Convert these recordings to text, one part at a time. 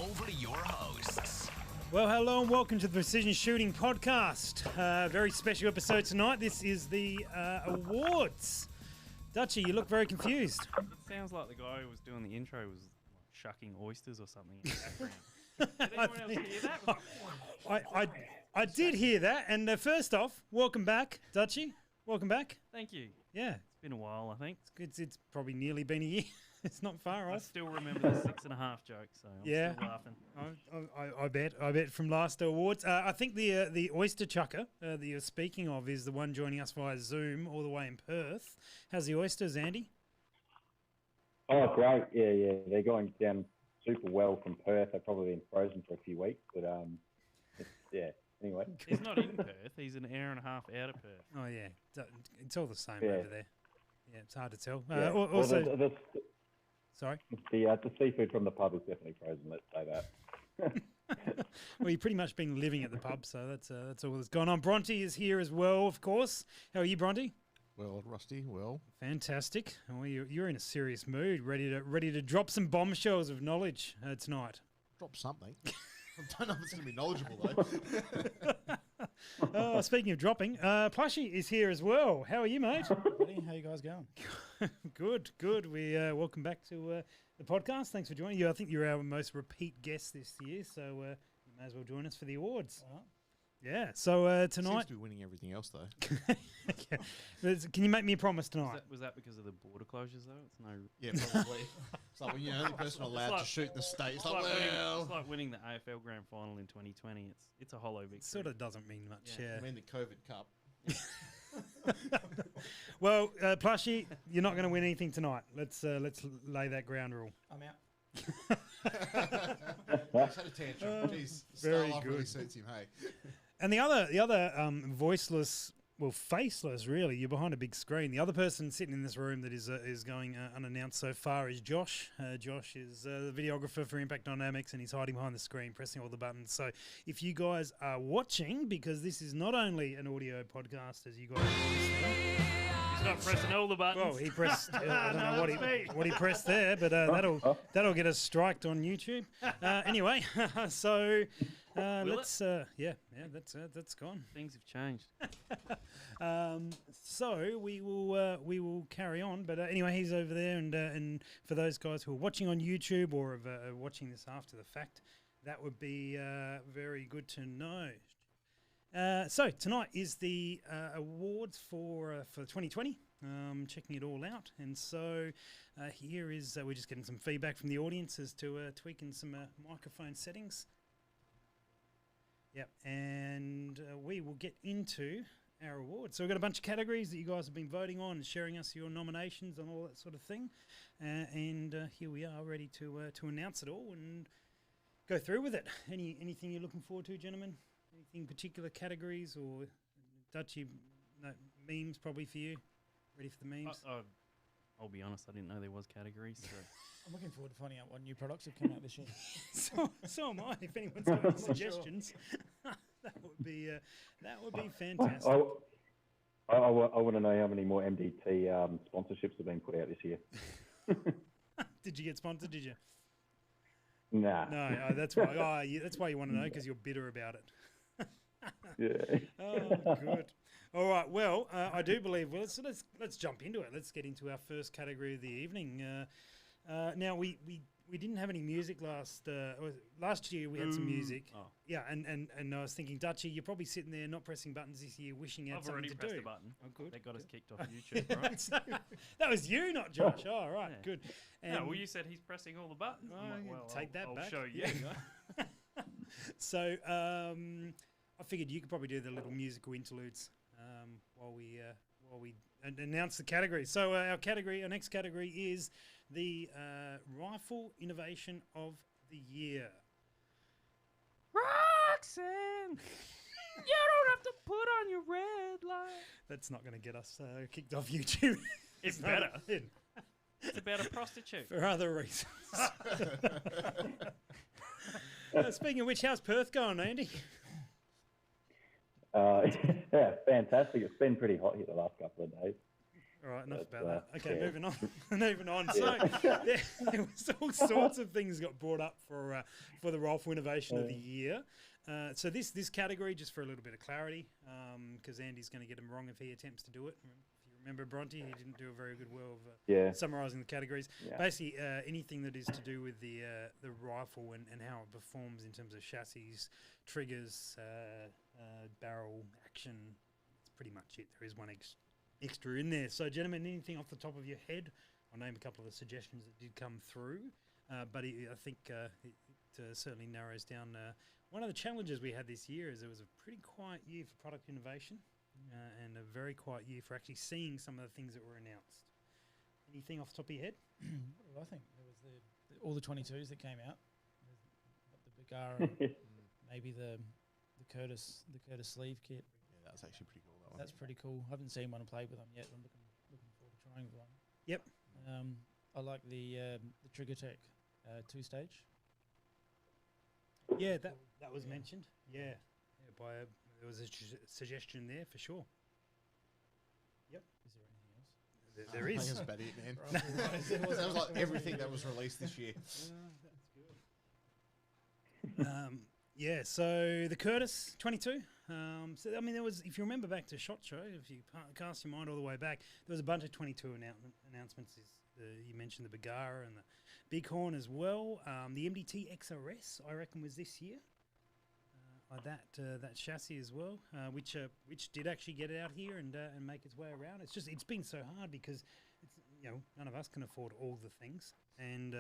over to your hosts. Well, hello and welcome to the Precision Shooting Podcast. Very special episode tonight. This is the awards. Dutchy, you look very confused. It sounds like the guy who was doing the intro was shucking oysters or something in the background. Did anyone else hear that? I did hear that. And first off, welcome back, Dutchy. Welcome back. Thank you. Yeah. It's been a while, I think. It's probably nearly been a year. It's not far I off. still remember the 6.5 joke, so I'm still laughing. I bet from last awards. I think the oyster chucker that you're speaking of is the one joining us via Zoom all the way in Perth. How's the oysters, Andy? Oh, great. Yeah. They're going down super well from Perth. They've probably been frozen for a few weeks, but yeah. Anyway. He's not in Perth. He's an hour and a half out of Perth. Oh, yeah. It's all the same Yeah. over there. Yeah, it's hard to tell. Yeah. Also, sorry? The seafood from the pub is definitely frozen, let's say that. Well, you've pretty much been living at the pub, so that's all that's gone on. Bronte is here as well, of course. How are you, Bronte? Well, Rusty, well. Fantastic. Well, you're in a serious mood, ready to drop some bombshells of knowledge tonight. Drop something. I don't know if it's going to be knowledgeable, though. Speaking of dropping, Plushy is here as well. How are you, mate? Buddy, how you guys going? Good. We welcome back to the podcast. Thanks for joining you. I think you're our most repeat guest this year, so you may as well join us for the awards. All right. Yeah. So Seems tonight, to be winning everything else, though. can you make me a promise tonight? Was that because of the border closures, though? It's no. Yeah, probably. It's like when you're the only person allowed to shoot in the state. It's like, it's like winning the AFL Grand Final in 2020. It's a hollow victory. Sort of doesn't mean much. Yeah. I mean, the COVID Cup. Well, Plushy, you're not going to win anything tonight. Let's lay that ground rule. I'm out. He's had a tantrum. Jeez, very style life really good. suits him, hey. And the other voiceless, well, faceless, really. You're behind a big screen. The other person sitting in this room that is going unannounced so far is Josh. Josh is the videographer for Impact Dynamics, and he's hiding behind the screen, pressing all the buttons. So if you guys are watching, because this is not only an audio podcast, as you guys are listening. He's not pressing all the buttons. Well, he pressed. I don't know what he pressed there, but that'll get us striked on YouTube. Anyway, so let's. That's gone. Things have changed. So we will carry on. But anyway, he's over there, and for those guys who are watching on YouTube or are watching this after the fact, that would be very good to know. So tonight is the awards for 2020. Checking it all out, and so here is we're just getting some feedback from the audience as to tweaking some microphone settings. Yep, and we will get into our awards. So we've got a bunch of categories that you guys have been voting on and sharing us your nominations and all that sort of thing, and here we are ready to announce it all and go through with it. Anything you're looking forward to, gentlemen? Anything particular categories or Dutchy memes probably for you? Ready for the memes? I'll be honest, I didn't know there was categories. So. I'm looking forward to finding out what new products have come out this year. so am I. If anyone's got any suggestions, that would be fantastic. I want to know how many more MDT sponsorships have been put out this year. Did you get sponsored? Did you? Nah. No, that's why. That's why you want to know, because you're bitter about it. Yeah. Oh, good. All right. Well, I do believe. Well, let's jump into it. Let's get into our first category of the evening. Now we didn't have any music last year. We had some music. Oh. Yeah, and I was thinking, Dutchy, you're probably sitting there not pressing buttons this year, wishing you had I've something already to pressed do. the button. Oh, good. They got us kicked off YouTube, right? That was you, not Josh. Oh, all right, Yeah. good. No, well, you said he's pressing all the buttons. I'm like, take that I'll back. show you. So I figured you could probably do the little musical interludes while we announce the category. So our next category is the Rifle Innovation of the Year. Roxanne, you don't have to put on your red light. That's not going to get us kicked off YouTube. It's better. It's about a prostitute. For other reasons. Speaking of which, how's Perth going, Andy? Yeah, fantastic. It's been pretty hot here the last couple of days. All right, enough But, about that. Okay, yeah. moving on. Moving on. So there was all sorts of things got brought up for the Rifle Innovation of the Year. So this category, just for a little bit of clarity, because Andy's going to get him wrong if he attempts to do it. If you remember Bronte, he didn't do a very good well of summarising the categories. Yeah. Basically, anything that is to do with the rifle and how it performs in terms of chassis, triggers, barrel, action. That's pretty much it. There is one extra in there. So, gentlemen, anything off the top of your head? I'll name a couple of the suggestions that did come through, but I think it certainly narrows down. One of the challenges we had this year is it was a pretty quiet year for product innovation and a very quiet year for actually seeing some of the things that were announced. Anything off the top of your head? What did I think? There was all the 22s that came out. The Bagara, maybe the Curtis sleeve kit. Yeah, that's actually pretty cool. That one. That's pretty cool. I haven't seen one and played with them yet. I'm looking forward to trying one. Yep. I like the Trigger Tech 2-stage. Yeah, that was mentioned. Yeah, there was a suggestion there for sure. Yep. Is there anything else? There is. That's about it, man. That was like everything that was released this year. That's good. Yeah, so the Curtis 22. So I mean, there was, if you remember back to SHOT Show, if you cast your mind all the way back, there was a bunch of 22 announcements. You mentioned the Bagara and the Bighorn as well. The MDT XRS, I reckon, was this year. That chassis as well, which did actually get it out here and make its way around. It's been so hard because none of us can afford all the things, and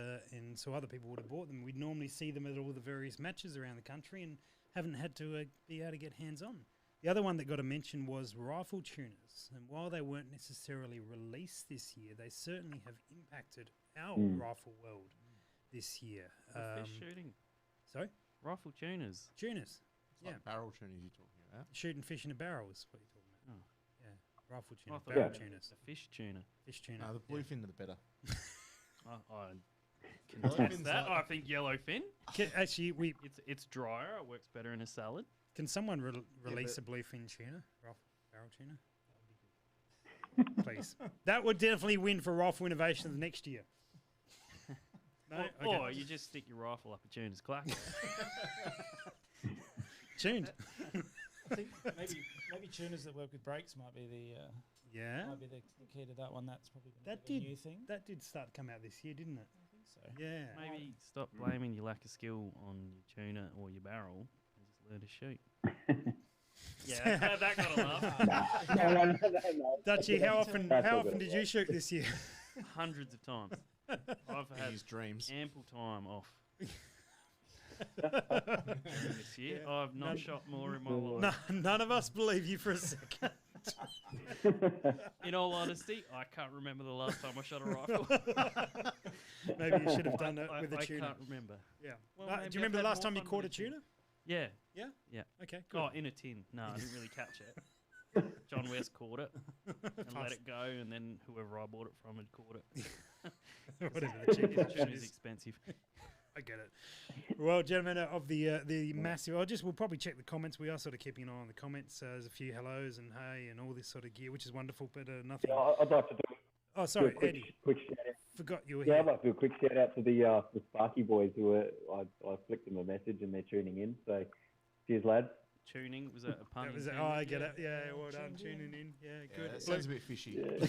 so other people would have bought them. We'd normally see them at all the various matches around the country and haven't had to be able to get hands on. The other one that got a mention was rifle tuners, and while they weren't necessarily released this year, they certainly have impacted our rifle world this year. Fish shooting. Sorry? Rifle tuners. Tuners. It's like barrel tuners you're talking about. Shooting fish in a barrel is what you're talking about. Oh. Yeah, rifle I tuner, thought barrel it was tuners. a fish tuner. Fish tuner. No, the bluefin are the better. I Yellowfin's contest that. like- I think yellowfin. Actually, It's drier. It works better in a salad. can someone release a bluefin tuna, barrel tuna? Please. That would definitely win for rifle innovation of the next year. No? Or you just stick your rifle up a tuner's clack. Tuned. I think maybe tuners that work with brakes might be Yeah. the key to that one. That's probably That a did new thing. That did start to come out this year, didn't it? I think so. Yeah. Maybe stop blaming your lack of skill on your tuner or your barrel and just learn to shoot. Yeah, that got a laugh. No. Dutchy, how often That's all did good. you shoot this year? Hundreds of times. I've had His dreams. ample time off this year. I've not shot more in my life. None of us believe you for a second. In all honesty, I can't remember the last time I shot a rifle. Maybe you should have done it with a I tuner. can't remember. Yeah. Well, Do maybe you remember I've the had last more time you fun caught a with a tuner. tuna? Yeah. Yeah? Yeah. Okay, good. Oh, in a tin. No, I didn't really catch it. John West caught it and let it go, and then whoever I bought it from had caught it. Whatever the cheapest Tuna's is. expensive. I get it. Well, gentlemen, of the massive, we'll probably check the comments. We are sort of keeping an eye on the comments. There's a few hellos and hey and all this sort of gear, which is wonderful, but nothing. Yeah, I'd like to do Oh, a sorry, quick, Eddie. quick shout out. Forgot you were Yeah, here. I'd like to do a quick shout out to the Sparky boys who were. I flicked them a message and they're tuning in. So, cheers, lads. Tuning was that a pun? That was it. intended? Oh, I get it. Yeah, well done, tuning in. Yeah, Yeah, good. that sounds a bit fishy. Yeah.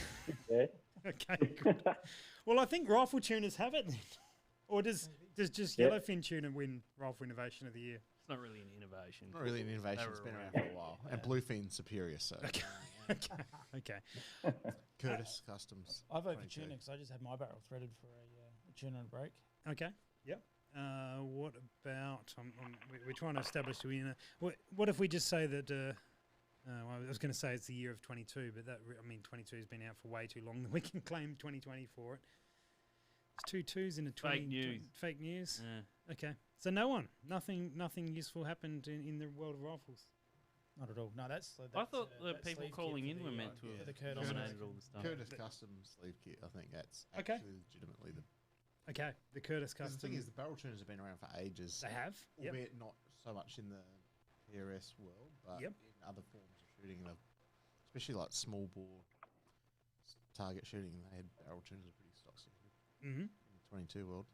Yeah. Okay, good. Well, I think rifle tuners have it then. Or does just Yeah. yellowfin tuna win rifle innovation of the year? It's not really an innovation. Not really an innovation. They It's were been around around. for a while. And bluefin superior, so Okay. Curtis Customs. I vote for 22. tuner because I just had my barrel threaded for a tuner and a brake. Okay. Yep. What about? We're trying to establish. What if we just say that? Well, I was going to say it's the year of 22, but 22 has been out for way too long. We can claim 2020 for it. It's 2 2s in a 20. Fake news. Fake news. Yeah. Okay. So nothing useful happened in the world of rifles. Not at all. No, that's. I thought the that people sleeve kit calling for in the, were meant to for have the Curtis. dominated all the stuff. Curtis Customs sleeve kit. I think that's Okay. actually legitimately the. Okay. The Curtis 'cause Custom. the thing is, the barrel tuners have been around for ages. They have. Yep. Albeit not so much in the PRS world, but Yep. in other forms of shooting, especially like small bore target shooting. They had barrel tuners are pretty stock standard Mm-hmm. in the 22 world.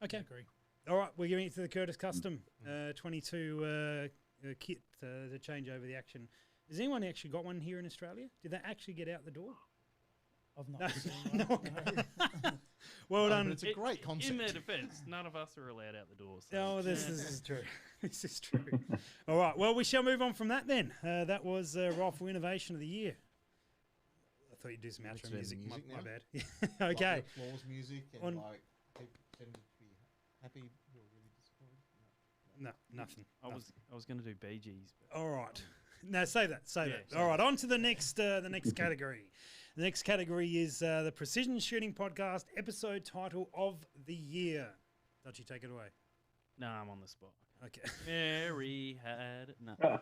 Okay. I agree. All right, we're giving it to the Curtis Custom 22 kit to change over the action. Has anyone actually got one here in Australia? Did they actually get out the door? I've not No. seen No. one. No. Well No, done. but it's a great concept. In their defence, none of us are allowed out the door. So Oh, this is true. This is true. All right. Well, we shall move on from that then. That was Rifle Innovation of the Year. I thought you'd do some Let's outro do the music. music My now. bad. Okay. Like the applause music and On- like people tend to be happy who are really disappointed. No, nothing. I was going to do Bee Gees. But All right. No, save that. Save Yeah, that. save All right. On to the next category. The next category is the Precision Shooting Podcast episode title of the year. Dutchy, take it away. no, I'm on the spot. Okay. Mary had no.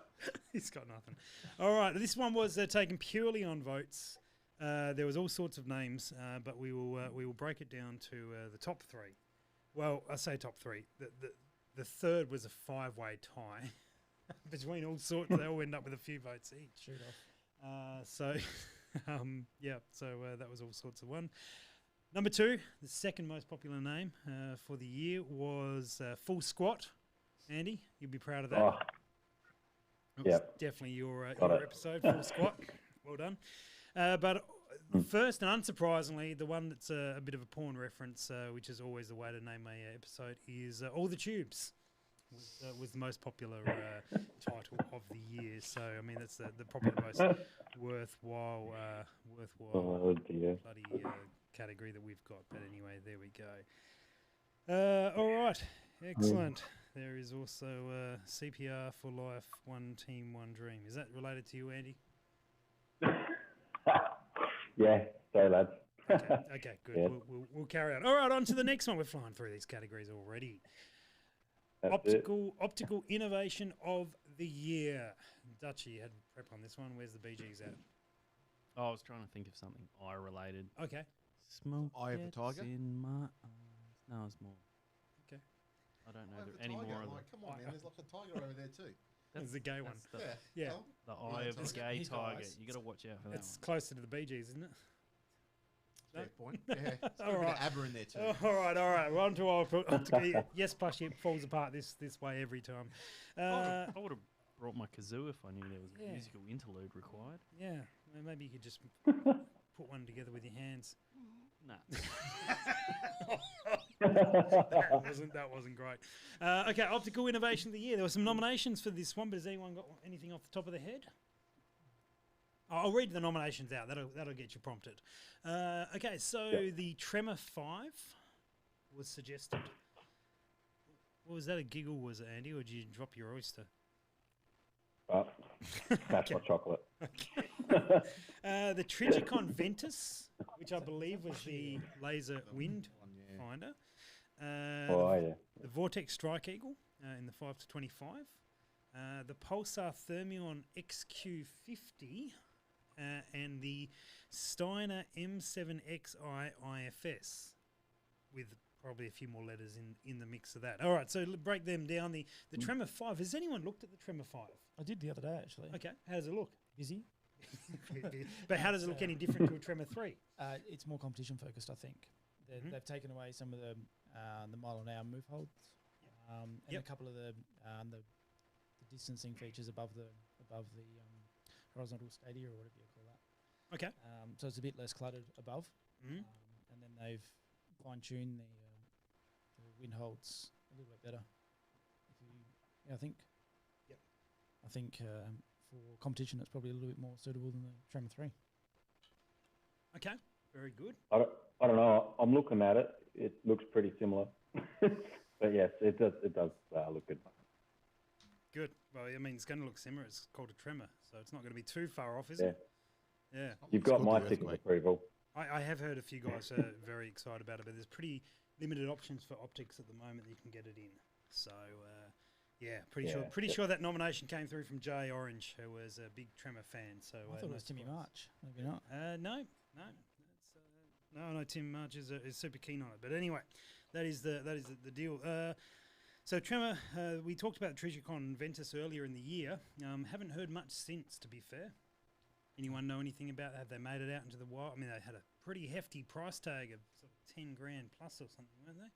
He's got nothing. All right. This one was taken purely on votes. There was all sorts of names, but we will break it down to the top three. Well, I say top three. The third was a 5-way tie between all sorts. They all end up with a few votes each. Shoot off. So, yeah. So that was all sorts of one. Number two, the second most popular name for the year was Full Squat. Andy, you'll be proud of that. Oh, It was Yep. definitely your Got it. episode, Full Squat. Well done. But first and unsurprisingly, the one that's a bit of a porn reference, which is always the way to name a episode, is All the Tubes. Was the most popular title of the year. So, I mean, that's the probably the most worthwhile oh dear. bloody category that we've got. But anyway, there we go. All right. Excellent. There is also CPR for Life, One Team, One Dream. Is that related to you, Andy? Yeah, so lads. Okay, good. Yeah. We'll carry on. All right, on to the next one. We're flying through these categories already. That's it. Optical Innovation of the Year. Dutchy had prep on this one. Where's the BGs at? Oh, I was trying to think of something eye related. Okay. Smoke Eye of the gets tiger? in my eyes. No, it's more. Okay. I don't know Eye of the any tiger. more I'm of like, come on, Eye- man. There's like a tiger over there too. That's the gay one. that's Yeah. Yeah. well, The eye of the tiger. gay He's got tiger. eyes. You got to watch out for that It's one. closer to the BGs, isn't it? Fair point. Yeah. It's got a All bit right. of ABBA in there too. All right. We're on to our optical. Yes, plus it falls apart this way every time. I would have brought my kazoo if I knew there was a Yeah. musical interlude required. Yeah, well, maybe you could just put one together with your hands. Nah. That wasn't great. Okay, Optical Innovation of the Year. There were some nominations for this one, but has anyone got anything off the top of their head? I'll read the nominations out. That'll get you prompted. Okay, so the Tremor 5 was suggested. What was that, a giggle, was it, Andy, or did you drop your oyster? Oh, that's my chocolate. The Trigicon Ventus, which I believe was the laser wind One, yeah. finder. Oh yeah. The Vortex Strike Eagle in the 5 to 25. The Pulsar Thermion XQ50 and the Steiner M7XI IFS with probably a few more letters in the mix of that. All right, so break them down. The Tremor 5. Has anyone looked at the Tremor 5? I did the other day actually. Okay, how does it look? Busy. But how does it look any different to a Tremor 3? It's more competition focused, I think. Mhm. They've taken away some of the mile an hour move holds, and Yep. a couple of the distancing features above the horizontal stadia or whatever you call that. Okay. So it's a bit less cluttered above, Mhm. and then they've fine tuned the wind holds a little bit better. I think. Yep. I think for competition, it's probably a little bit more suitable than the Tremor 3. Okay, very good. I don't know. I'm looking at it. It looks pretty similar. But yes, it does look good. Good. Well, I mean, it's going to look similar. It's called a Tremor, so it's not going to be too far off, is Yeah. it? Yeah. You've It's got called my the tick of earthquake. approval. I have heard a few guys very excited about it, but there's pretty limited options for optics at the moment that you can get it in. So, yeah, pretty sure that nomination came through from Jay Orange, who was a big Tremor fan. So I thought it was Timmy surprise. March. Maybe not. No. Tim March is super keen on it. But anyway, that is the deal. So Tremor, we talked about Trigicon Ventus earlier in the year. Haven't heard much since, to be fair. Anyone know anything about? Have they made it out into the wild? I mean, they had a pretty hefty price tag of sort of 10 grand plus or something, weren't they?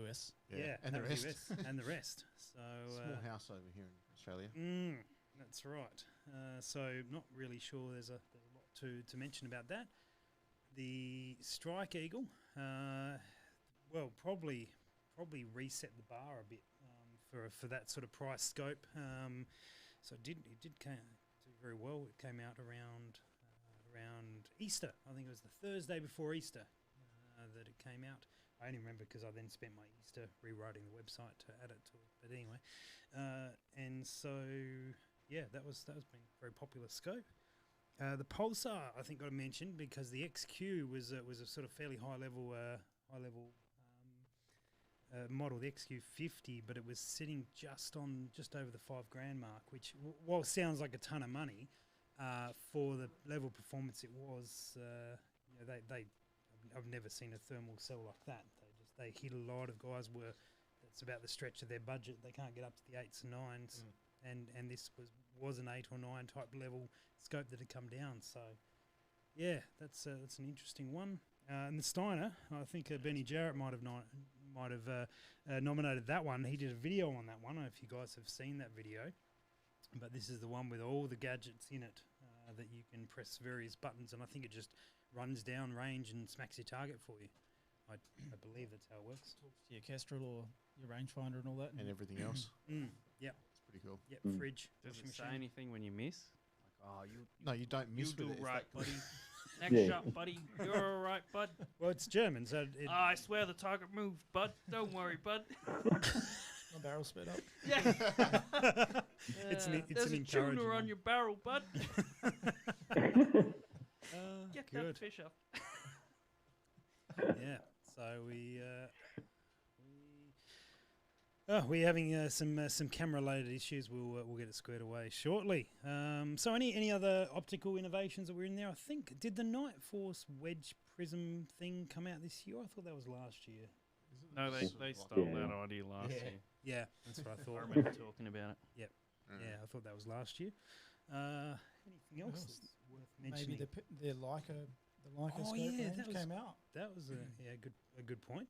US. Yeah, and the that was rest. US and the rest. So Small house over here in Australia. that's right. So not really sure. There's a lot to mention about that. The Strike Eagle, well, probably reset the bar a bit for that sort of price scope. So it did do very well. It came out around Easter. I think it was the Thursday before Easter that it came out. I only remember because I then spent my Easter rewriting the website to add it to it. But anyway, and so yeah, that was been a very popular scope. The Pulsar I think got mentioned because the XQ was a sort of fairly high level model, the XQ50, but it was sitting just over the $5,000 mark, which while sounds like a ton of money, for the level of performance it was, I've never seen a thermal cell like that. They hit a lot of guys that's about the stretch of their budget. They can't get up to the 8s and 9s, and this was an 8 or 9 type level scope that had come down. So yeah, that's an interesting one. And the Steiner, I think Benny Jarrett might have nominated that one. He did a video on that one. I don't know if you guys have seen that video, but this is the one with all the gadgets in it that you can press various buttons, and I think it just runs down range and smacks your target for you. I believe that's how it works. Talks to your Kestrel or your rangefinder and all that. And everything else. Yep. It's pretty cool. Yep. Fridge. Does washing it say machine. anything when you miss? Like, No, you don't miss you do with it. right, It's buddy. like- Next shot, buddy. You're all right, bud. Well, it's German, so I swear the target moved, bud. Don't worry, bud. My barrel sped up. Yeah. it's There's an a encouraging tuner on one. your barrel, bud. Get that good. fish up. Yeah. So we're having some camera related issues. We'll get it squared away shortly. So any other optical innovations that were in there? I think did the Night Force wedge prism thing come out this year? I thought that was last year. No, they stole that idea last year. Yeah, that's what I I thought. remember talking about it. Yeah, I thought that was last year. Anything else that's worth mentioning? Maybe the Leica Oh, scope yeah, range that was- came out. That was a good point.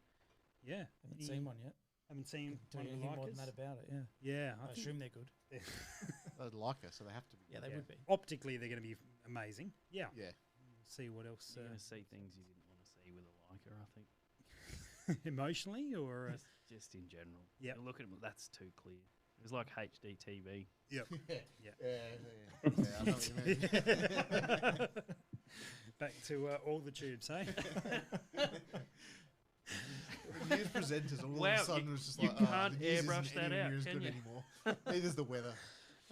Yeah, Haven't seen one yet. Haven't seen Tell one you of the anything more than Leicas? that about it. Yeah, Yeah, I assume they're good. They'd like us, so they have to be. Yeah, they Yeah. would be. Optically, they're going to be amazing. Yeah. Yeah. We'll see what else. You're going to see things you didn't want to see with a Leica, I think. Emotionally, or Just in general. Yep. You look at it, that's too clear. It was like HD TV. yep. Yeah, I know what you mean. Back to all the tubes, hey? News presenters all Wow, of a sudden you- was just you like, can't the news airbrush isn't that anywhere out, near as can good you? anymore. Neither's the weather.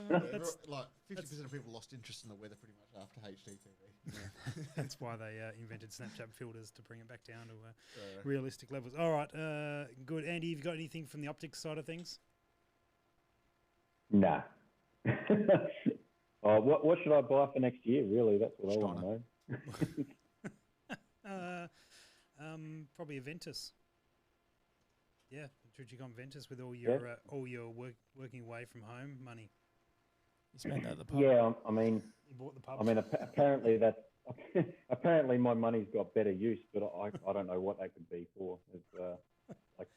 That's- Like 50% of people lost interest in the weather pretty much after HDTV. That's why they invented Snapchat filters to bring it back down to So, realistic levels. All right, good. Andy, have you got anything from the optics side of things? Nah. What should I buy for next year? Really, that's what I want to know. Probably a Ventus. Yeah, Trigicom Ventus with all your working away from home money. You spent that at the pub. Yeah, I mean, You bought the pub. I mean, apparently that's apparently my money's got better use, but I don't know what that could be for. It's like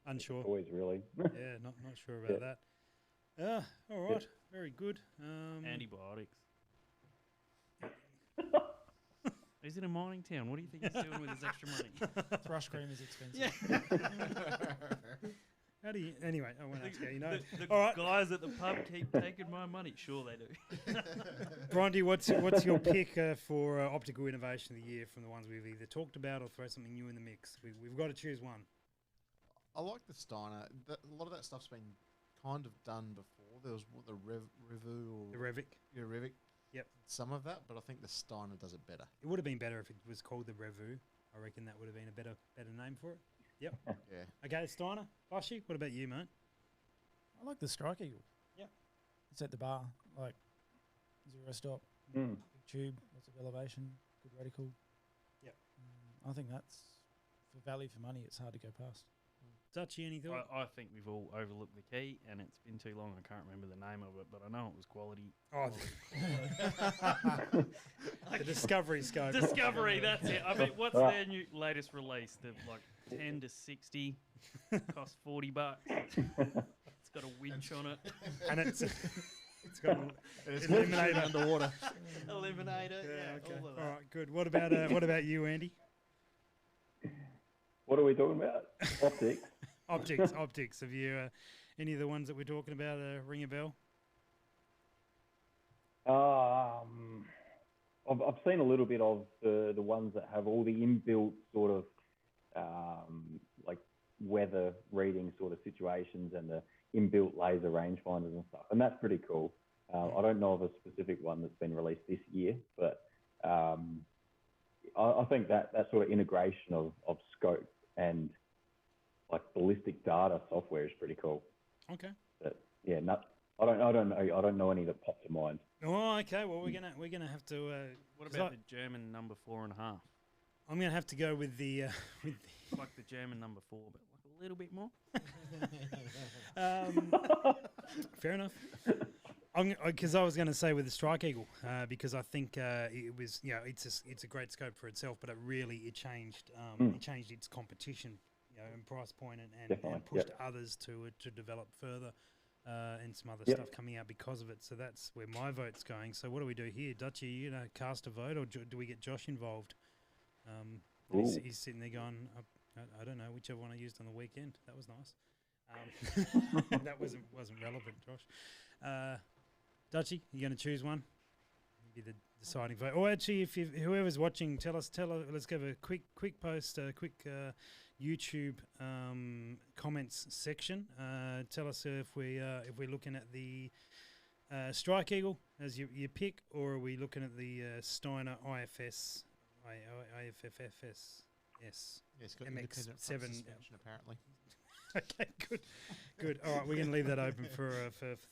Unsure. toys, really. Yeah, not sure about that. All right, very good. Antibiotics. He's in a mining town. What do you think he's doing with his extra money? Thrush cream is expensive. Yeah. How do you? Anyway, I won't ask how you know. The All right, guys at the pub keep taking my money. Sure they do. Bronte, what's your pick for optical innovation of the year from the ones we've either talked about or throw something new in the mix? We've got to choose one. I like the Steiner. A lot of that stuff's been kind of done before. There was the Revu or The Revic. yeah, Revic. Yep. Some of that, but I think the Steiner does it better. It would have been better if it was called the Revu. I reckon that would have been a better name for it. Yep. Yeah. Okay, Steiner. Boshi, what about you, mate? I like the Strike Eagle. Yep. It's at the bar, like zero stop, Mm. big tube, lots of elevation, good reticle. Yep. I think that's for value for money. It's hard to go past. Touchy, any thought? I think we've all overlooked the key, and it's been too long. I can't remember the name of it, but I know it was quality. Oh, the Discovery scope. Discovery, that's it. I mean, what's their latest release? The like 10 to 60, costs $40. It's got a winch on it. And it's got an eliminator. underwater. Eliminator, Okay. all of All that. right, good. What about you, Andy? What are we talking about? Optics. Optics. Have you any of the ones that we're talking about ring a bell? I've seen a little bit of the ones that have all the inbuilt sort of like weather reading sort of situations and the inbuilt laser rangefinders and stuff, and that's pretty cool. I don't know of a specific one that's been released this year, but I think that sort of integration of scope and like ballistic data software is pretty cool. Okay. But yeah, I don't know any that pop to mind. Oh, okay. Well, we're gonna have to. What about the German number 4.5? I'm gonna have to go with the Like the German number 4, but like a little bit more. Fair enough. Because I was going to say with the Strike Eagle, because I think it was, it's a great scope for itself, but it changed its competition, and price point and pushed others to develop further, and some other stuff coming out because of it. So that's where my vote's going. So what do we do here, Dutchy? You cast a vote, or do we get Josh involved? He's sitting there going, I don't know, whichever one I used on the weekend. That was nice. That wasn't relevant, Josh. Dutchy, you going to choose one? Be the deciding vote. Or actually, if whoever's watching, tell us. Let's give a quick post, quick YouTube comments section. Tell us if we're looking at the Strike Eagle as your pick, or are we looking at the Steiner IFFS? Yes, it's got MX7 independent front suspension, apparently. Okay, good. All right, we're going to leave that open for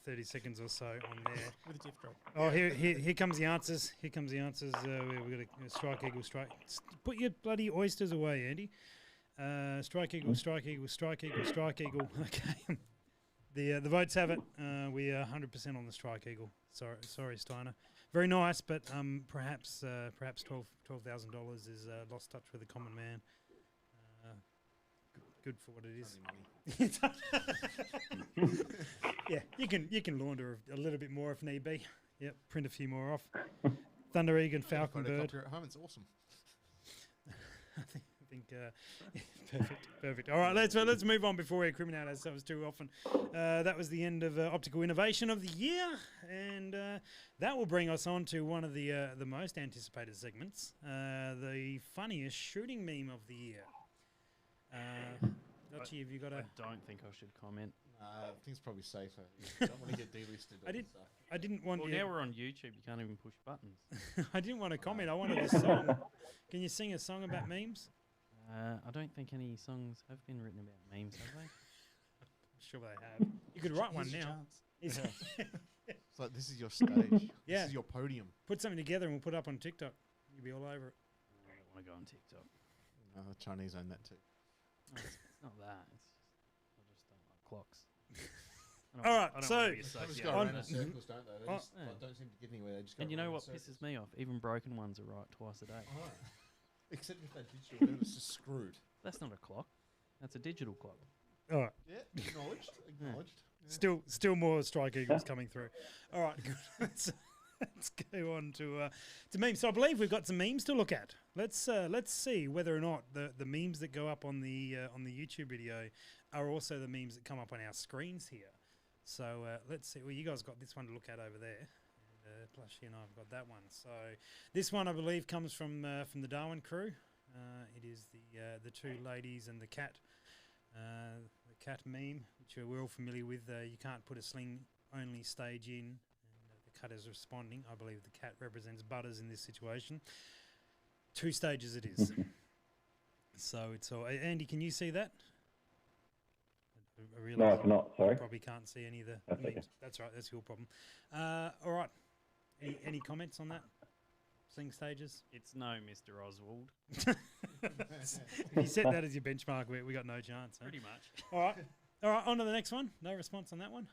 30 seconds or so on there. With a diff drop. Oh, here comes the answers. We've got a Strike Eagle, strike. Put your bloody oysters away, Andy. Strike Eagle, Strike Eagle, Strike Eagle, Strike Eagle. Okay. The votes have it. We are 100% on the Strike Eagle. Sorry, Steiner. Very nice, but perhaps $12,000 is lost touch with the common man. Good for what it is. Yeah, you can launder a little bit more if need be. Yep, print a few more off. Thunder Eagle, Falcon Bird. At home, it's awesome. I think perfect. All right, let's move on before we incriminate ourselves too often. That was the end of Optical Innovation of the Year, and that will bring us on to one of the most anticipated segments, the funniest shooting meme of the year. Dutchy, have you got a... I don't think I should comment. I think it's probably safer. You don't want to get delisted. I didn't want Well, you... now we're on YouTube. You can't even push buttons. I didn't want to comment. I wanted a song. Can you sing a song about memes? I don't think any songs have been written about memes, have they? I'm sure they have. You could write one Here's your now. chance. It's like, this is your stage. Yeah. This is your podium. Put something together and we'll put it up on TikTok. You'll be all over it. I don't want to go on TikTok. No, the Chinese own that too. No, it's not that. I just don't like clocks. All right, I don't so- wanna be They just associated go with around in that. circles, don't they? They Oh. just like, don't seem to get anywhere. They just go And you know around what in pisses circles. me off? Even broken ones are right twice a day. Oh. Except if they're digital, then it's just screwed. That's not a clock. That's a digital clock. All right. Yeah, acknowledged. Acknowledged. Yeah. Still more Strike Eagles coming through. All right, good. Let's go on to memes. So I believe we've got some memes to look at. Let's see whether or not the memes that go up on the YouTube video are also the memes that come up on our screens here. So let's see. Well, you guys got this one to look at over there. Plushy and I've got that one. So this one I believe comes from the Darwin crew. It is the two ladies and the cat meme, which we're all familiar with. You can't put a sling only stage in, and the cat is responding. I believe the cat represents Butters in this situation. 2 stages it is. So it's all. Andy, can you see that? I realise No, it's not. Sorry. probably can't see any of the That's memes. okay. That's right. That's your problem. All right. Any comments on that? sling stages? It's no Mr. Oswald. If you set that as your benchmark, we got no chance. Huh? Pretty much. All right. All right, on to the next one. No response on that one.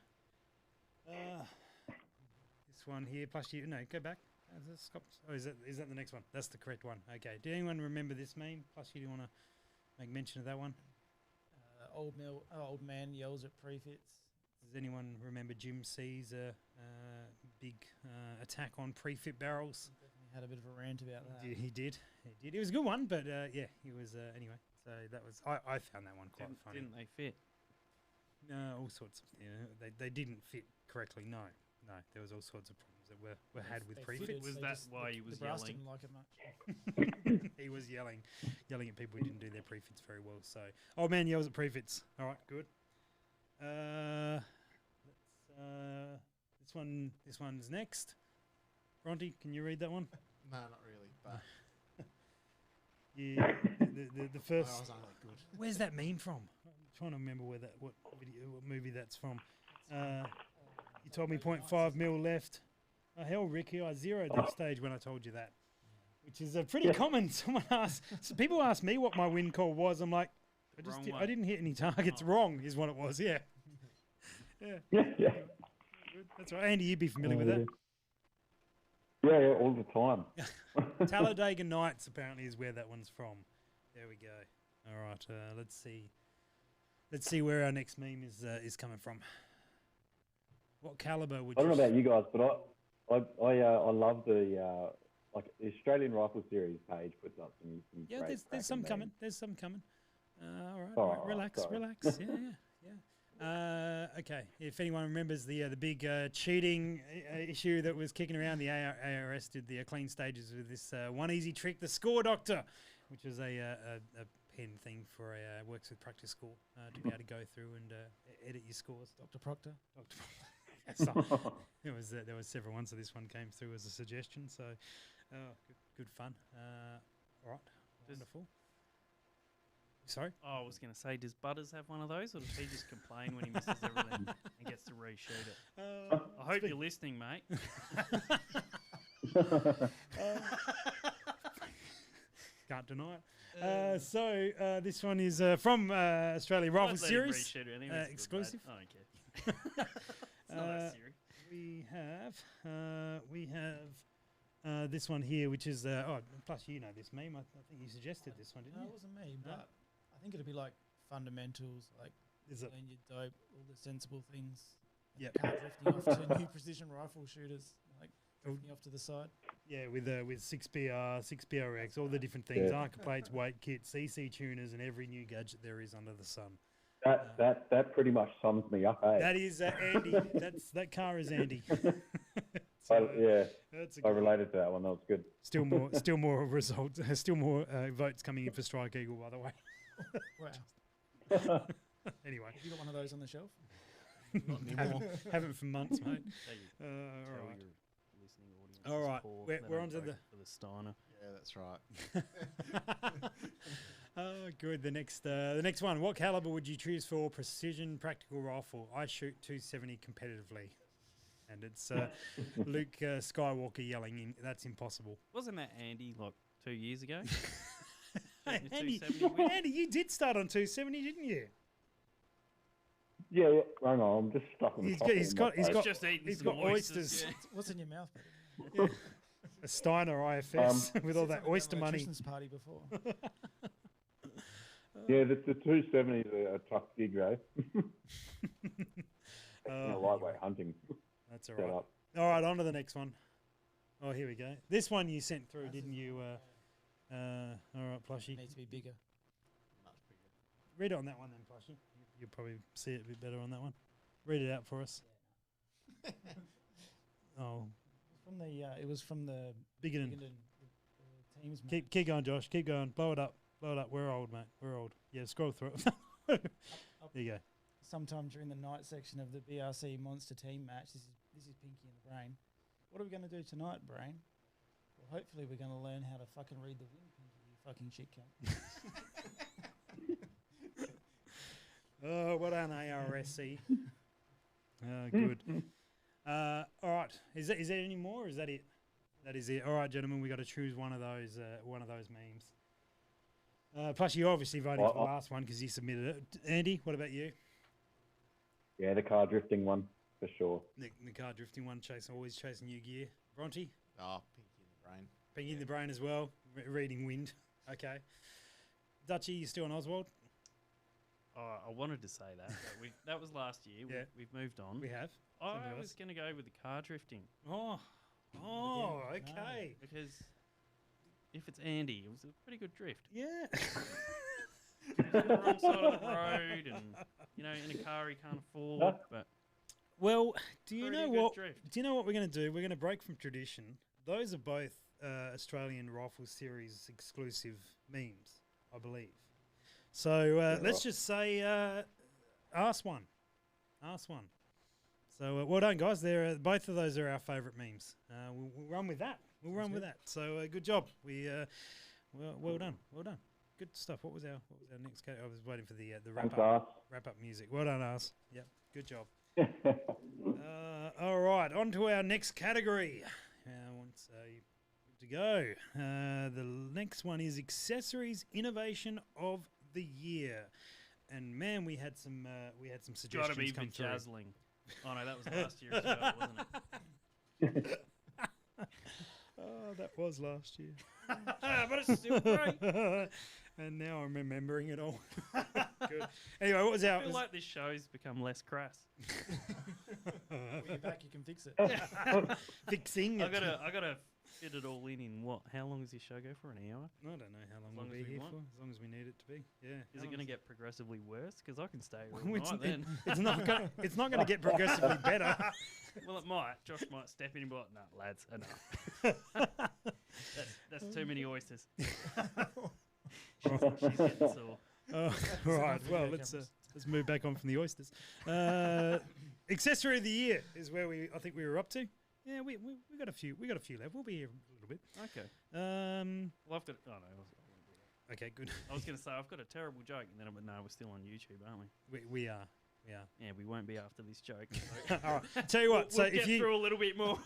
This one here, plus you. No, go back. Oh, is that the next one? That's the correct one. Okay. Do anyone remember this meme? Plus you, do you want to make mention of that one? Old man yells at prefits. Does anyone remember Jim C's big attack on prefit barrels? He definitely had a bit of a rant about that. He did. It was a good one, but yeah, he was anyway. So that was I found that one quite funny. Didn't they fit? No, all sorts of they didn't fit correctly. No, there was all sorts of problems that were had with They prefits. fitted, Was they that just- why he the was brass yelling? didn't like it much. He was yelling at people who didn't do their prefits very well. So old man yells at prefits. All right, good. This one's next. Bronte, can you read that one? No, not really. But Yeah, the I first. was only good. Where's that meme from? I'm trying to remember what movie that's from. You told me 0.5 mil left. Oh, hell, Ricky, I zeroed that stage when I told you that, which is pretty common. Someone asked, so people ask me what my win call was. I'm like, Wrong I one. didn't hit any targets. Oh. Wrong is what it was. Yeah. Yeah. Yeah, yeah. Good. That's right. Andy, you'd be familiar with that. Yeah, all the time. Talladega Nights apparently is where that one's from. There we go. All right. Let's see. Let's see where our next meme is coming from. What caliber would I don't know you? about you guys, but I love the like the Australian Rifle Series page puts up some Yeah, great there's some cracking coming. memes. There's some coming. All right. Oh, All right. Relax. sorry. Relax. Yeah. Okay. If anyone remembers the big cheating issue that was kicking around, the ARS did the clean stages with this one easy trick, the Score Doctor, which was a pen thing for a works with practice score to be able to go through and edit your scores. Dr. Proctor. Dr. So there was several ones, so this one came through as a suggestion. So, good fun. All right, wonderful. Sorry. Oh, I was going to say, does Butters have one of those, or does he just complain when he misses everything and gets to reshoot it? I hope you're listening, mate. Can't deny it. So this one is from Australia Rifle Won't let him Series. reshoot it anyway, it's good, exclusive. mate. I don't care. It's not that serious. We have this one here, which is plus you know this meme. I think you suggested this one, didn't No, you? it wasn't me, No? but I think it'd be like fundamentals, like Is it? learn your dope, all the sensible things. and Yep. Car drifting off to new precision rifle shooters, like drifting off to the side. Yeah, with 6BR, 6BRX, all the different things, arc plates, weight kits, CC tuners, and every new gadget there is under the sun. That pretty much sums me up, eh? That is Andy. That car is Andy. Yeah, That's a I good one. related to that one. That was good. Still more results. Still more votes coming in for Strike Eagle, by the way. Wow. Anyway, Have you got one of those on the shelf? Not anymore. haven't for months, mate. So you All tell right. your listening audience All is right, poor, we're they on don't to vote for the Steiner. Yeah, that's right. Oh, good. The next one. What caliber would you choose for precision practical rifle? I shoot 270 competitively, and it's Luke Skywalker yelling in. That's impossible. Wasn't that Andy like 2 years ago? Hey, Your Andy, 270 win? Andy, you did start on 270, didn't you? Yeah. Hang on, I'm just stuck on the top He's of got my face. Just eating he's some got oysters. oysters. Yeah. What's in your mouth, buddy? A Steiner IFS with all Said that something oyster about an money. electrician's party before. Yeah, the 270 is a tough gig, though. Lightweight hunting. That's all Set right. up. All right, on to the next one. Oh, here we go. This one you sent through, didn't you? All right, Plushy. Needs to be bigger. Much bigger. Read it on that one then, Plushy. You'll probably see it a bit better on that one. Read it out for us. Oh, It was from the Biggin. the teams. match. Keep going, Josh. Keep going. Blow it up. Blow it up. We're old, mate. We're old. Yeah, scroll through it. There you go. Sometime during the night section of the BRC Monster Team match. This is Pinky and the Brain. What are we going to do tonight, Brain? Well, hopefully we're going to learn how to fucking read the wind, Pinky, you fucking shit cunt. Oh, what an ARSC. Good. All right. Is there any more or is that it? That is it. All right, gentlemen, we got to choose one of those memes. Plus, you're obviously voting for the last one because you submitted it. Andy, what about you? Yeah, the car drifting one for sure. The car drifting one, always chasing new gear. Bronte? Oh, Pinky in the brain. Pinky in the brain as well. Reading wind. Okay. Dutchy, you still on Oswald? Oh, I wanted to say that. But that was last year. Yeah. We've moved on. We have. I was going to go with the car drifting. Oh, okay. Because if it's Andy, it was a pretty good drift. Yeah. On the wrong side of the road, and in a car he can't afford. But well, do you pretty know good what? drift. Do you know what we're going to do? We're going to break from tradition. Those are both Australian Rifle Series exclusive memes, I believe. So let's just say, ask one. So well done, guys. Both of those are our favourite memes. We'll run with that. With that. So good job. Well done. Good stuff. What was our next category? I was waiting for the wrap up music. Well done, us. Yep. Good job. All right, on to our next category. Once good to go. The next one is Accessories Innovation of the Year, and man, we had some suggestions Gotta be come through. bedazzling. Oh no, that was last year as well, wasn't it? Oh, that was last year. But it's still great. And now I'm remembering it all. Good. Anyway, what was I our? feel like this show's become less crass. When you're back, you can fix it. Fixing I it. gotta fit it all in what? How long does this show go for? An hour? I don't know how long long we'll as be we here want. for. As long as we need it to be. Yeah. Is it going to get progressively worse? Because I can stay all It's, night then. it's not going to get progressively better. Well, it might. Josh might step in and be like, "No, lads, enough. that's too many oysters." she's getting sore. Oh, all right. Well, let's move back on from the oysters. Accessory of the Year is where I think we were up to. Yeah, we got a few. We got a few left. We'll be here a little bit. Okay. Well, I've got. Oh no. I won't do that. Okay, good. I was going to say I've got a terrible joke, and then but no, we're still on YouTube, aren't we? We are. Yeah, we won't be after this joke. All right. Tell you what. We'll so get through a little bit more.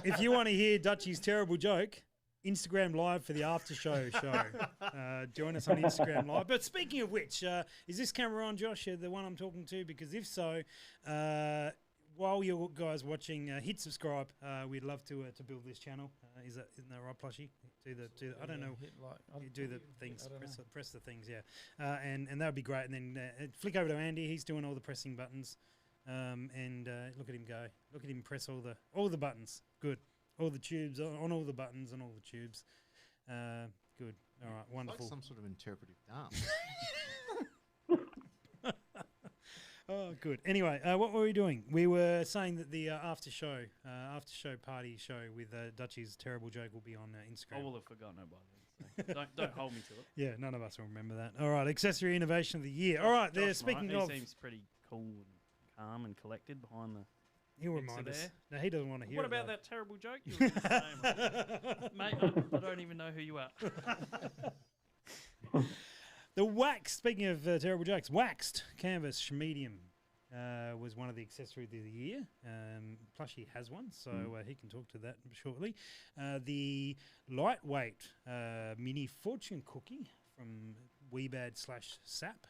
if you want to hear Dutchy's terrible joke, Instagram Live for the after show. Join us on Instagram Live. But speaking of which, is this camera on, Josh? The one I'm talking to? Because if so, while you guys watching, hit subscribe. We'd love to build this channel. Isn't that right, Plushie? Do the I don't know. You do the things. Press the things. Yeah. And that would be great. And then flick over to Andy. He's doing all the pressing buttons. And look at him go. Look at him press all the buttons. Good. All the tubes on all the buttons and all the tubes. Good. All right. Wonderful. Like some sort of interpretive dance. Oh, good. Anyway, what were we doing? We were saying that the after show party show with Dutchy's terrible joke will be on Instagram. I will have forgotten it by then. So don't hold me to it. Yeah, none of us will remember that. All right, Accessory Innovation of the Year. All right, there. Speaking he of, seems pretty cool and calm and collected behind the. he'll remind us. No, he doesn't want to hear. What it, about though. that terrible joke you were saying, mate? I don't even know who you are. The Wax. Speaking of terrible jokes, Waxed Canvas Medium was one of the accessories of the year. Plushie has one, so he can talk to that shortly. The lightweight mini fortune cookie from Weebad/SAP.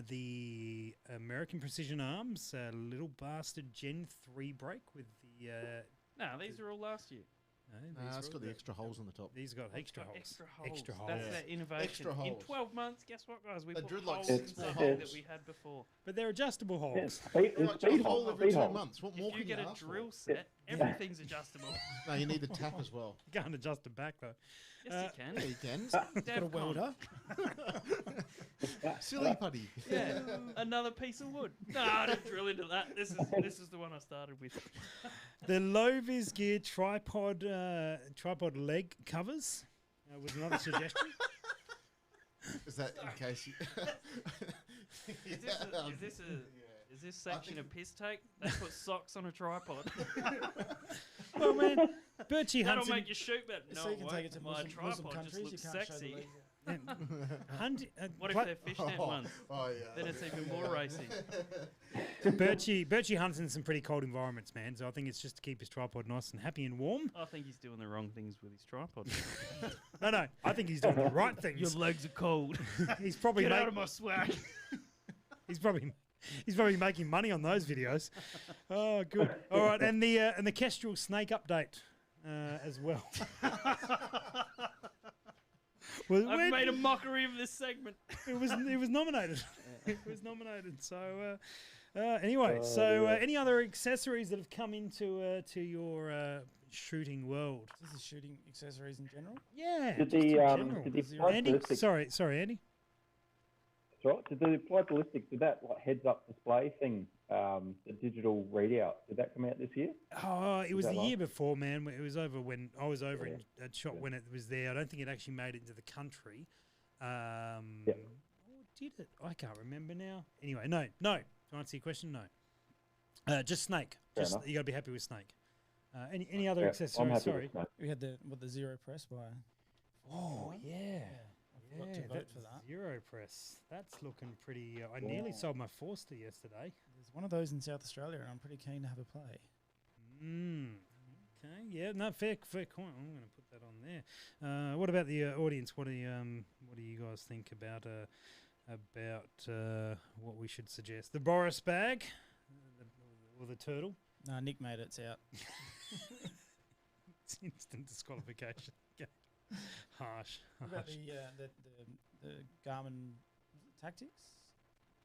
The American Precision Arms Little Bastard Gen 3 brake with the. No, these are all last year. No, It's got the extra holes on the top. These got extra holes. Extra holes. That's that innovation. Extra In holes. 12 months, guess what, guys? We They put drilled like holes 6 in more something holes. that we had before. But they're adjustable holes. Like just a hole every 2 months. What more If you can get you a ask for? drill set, everything's adjustable. No, you need the tap as well. You can't adjust it back though. Yes, you Yeah, can. you can. Got a welder. Silly putty. Yeah, another piece of wood. No, don't drill into that. This is the one I started with. The low vis gear tripod leg covers was another suggestion. Is that in case you... Is this section a piss take? They put socks on a tripod. Well, man, Birchie That'll Hudson. make you shoot better. No, So you can it take it won't. to My Muslim tripod just countries. You looks can't show the sexy. legs. What if they're fishnet ones? Oh, yeah. Then it's even more racing. Birchie hunts in some pretty cold environments, man. So I think it's just to keep his tripod nice and happy and warm. I think he's doing the wrong things with his tripod. No, I think he's doing the right things. Your legs are cold. He's probably Get out of my swag. He's probably making money on those videos. Oh, good. All right, and the Kestrel snake update as well. I've made a mockery of this segment. It was nominated. It was nominated. So anyway, any other accessories that have come into to your shooting world? This is shooting accessories in general. Yeah. Did just in the general. did the Andy, ballistic, sorry, Andy. that's right. Did the applied ballistic, did that like heads up display thing, the digital readout, did that come out this year? Oh, it was that the last? year before, man. It was over when I was over Yeah. in at shop when it was there. I don't think it actually made it into the country. Or did it? I can't remember now. Anyway, no. To answer your question, no. Just Snake. Fair Just enough. you got to be happy with Snake. Any other Yeah, I'm accessories? happy Sorry. with that. We had the Zero Press by. Oh yeah. I forgot to vote for that. Zero press. That's looking pretty. I nearly sold my Forster yesterday. There's one of those in South Australia, and I'm pretty keen to have a play. Okay. Yeah. No. Fair point. I'm going to put that on there. What about the audience? What do you guys think about what we should suggest? The Boris bag, or the turtle? Nah, Nick made it. It's out. It's instant disqualification. Harsh. What about Harsh. the Garmin Tactics?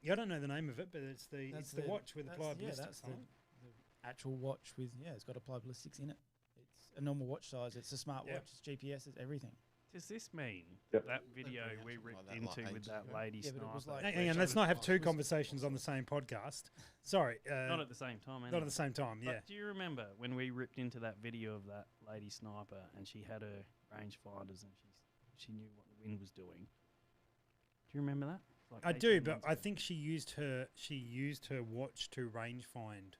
Yeah, I don't know the name of it, but it's the That's the watch with that's- applied yeah, ballistics that's on the, it. the actual watch with it's got applied ballistics in it. It's a normal watch size. It's a smart Yeah. watch. It's GPS. It's everything. Does this mean Yep. that video Don't we think ripped like that, into like with ages that ago. lady Yeah, but it was sniper? like- Hang on, let's not have two conversations on the same podcast. Sorry. Not at the same time, not anyway. at the same time, yeah. But do you remember when we ripped into that video of that lady sniper and she had her rangefinders and she knew what the wind was doing? Do you remember that? Like I 18 do, but months I ago. think she used her watch to range find.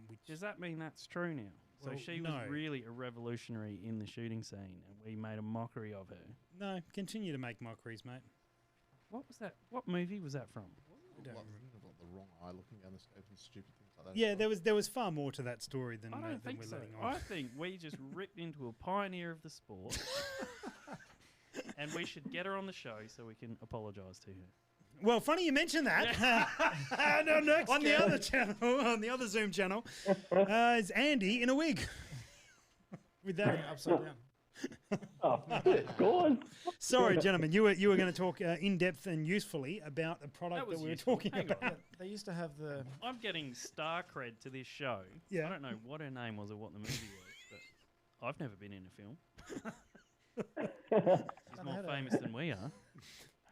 Which Does that mean that's true now? So Well, she no. was really a revolutionary in the shooting scene, and we made a mockery of her. no, continue to make mockeries, mate. What was that? What movie was that from? don't Like, remember. like the wrong eye looking down the scope and stupid things like that. Yeah, there was far more to that story than, I don't than think we're so. letting on. I think we just ripped into a pioneer of the sport, and we should get her on the show so we can apologise to her. Well, funny you mentioned that. No, next on the other channel, on the other Zoom channel, is Andy in a wig. With that, Upside down. Oh, it's gone. sorry, gentlemen, you were going to talk in depth and usefully about the product That that, was we were useful. talking Hang on. about. They used to have the. I'm getting star cred to this show. Yeah. I don't know what her name was or what the movie was, but I've never been in a film. She's more had a- famous than we are.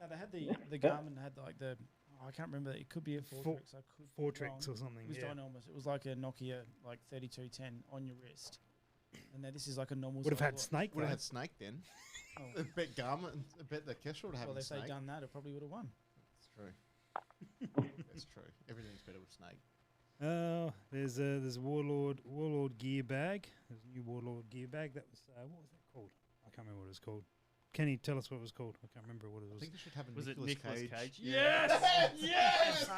No, they had the Garmin had like the. I can't remember. It could be a Fortrix. I could be Fortrix wrong. or something. It was Yeah. ginormous. It was like a Nokia like 3210 on your wrist. And now this is like a normal. Would have size had watch. Snake Would though. have had Snake then. Oh. I bet Garmin, I bet the Kestrel would have Well, had if they'd Snake. done that, it probably would have won. That's true. That's true. Everything's better with Snake. There's a Warlord gear bag. There's a new Warlord gear bag. That was what was that called? I can't remember what it was called. Can you tell us what it was called? I can't remember what it I was. think it should have a Was it Nicolas Nicolas Cage. Cage? Yes! Yes!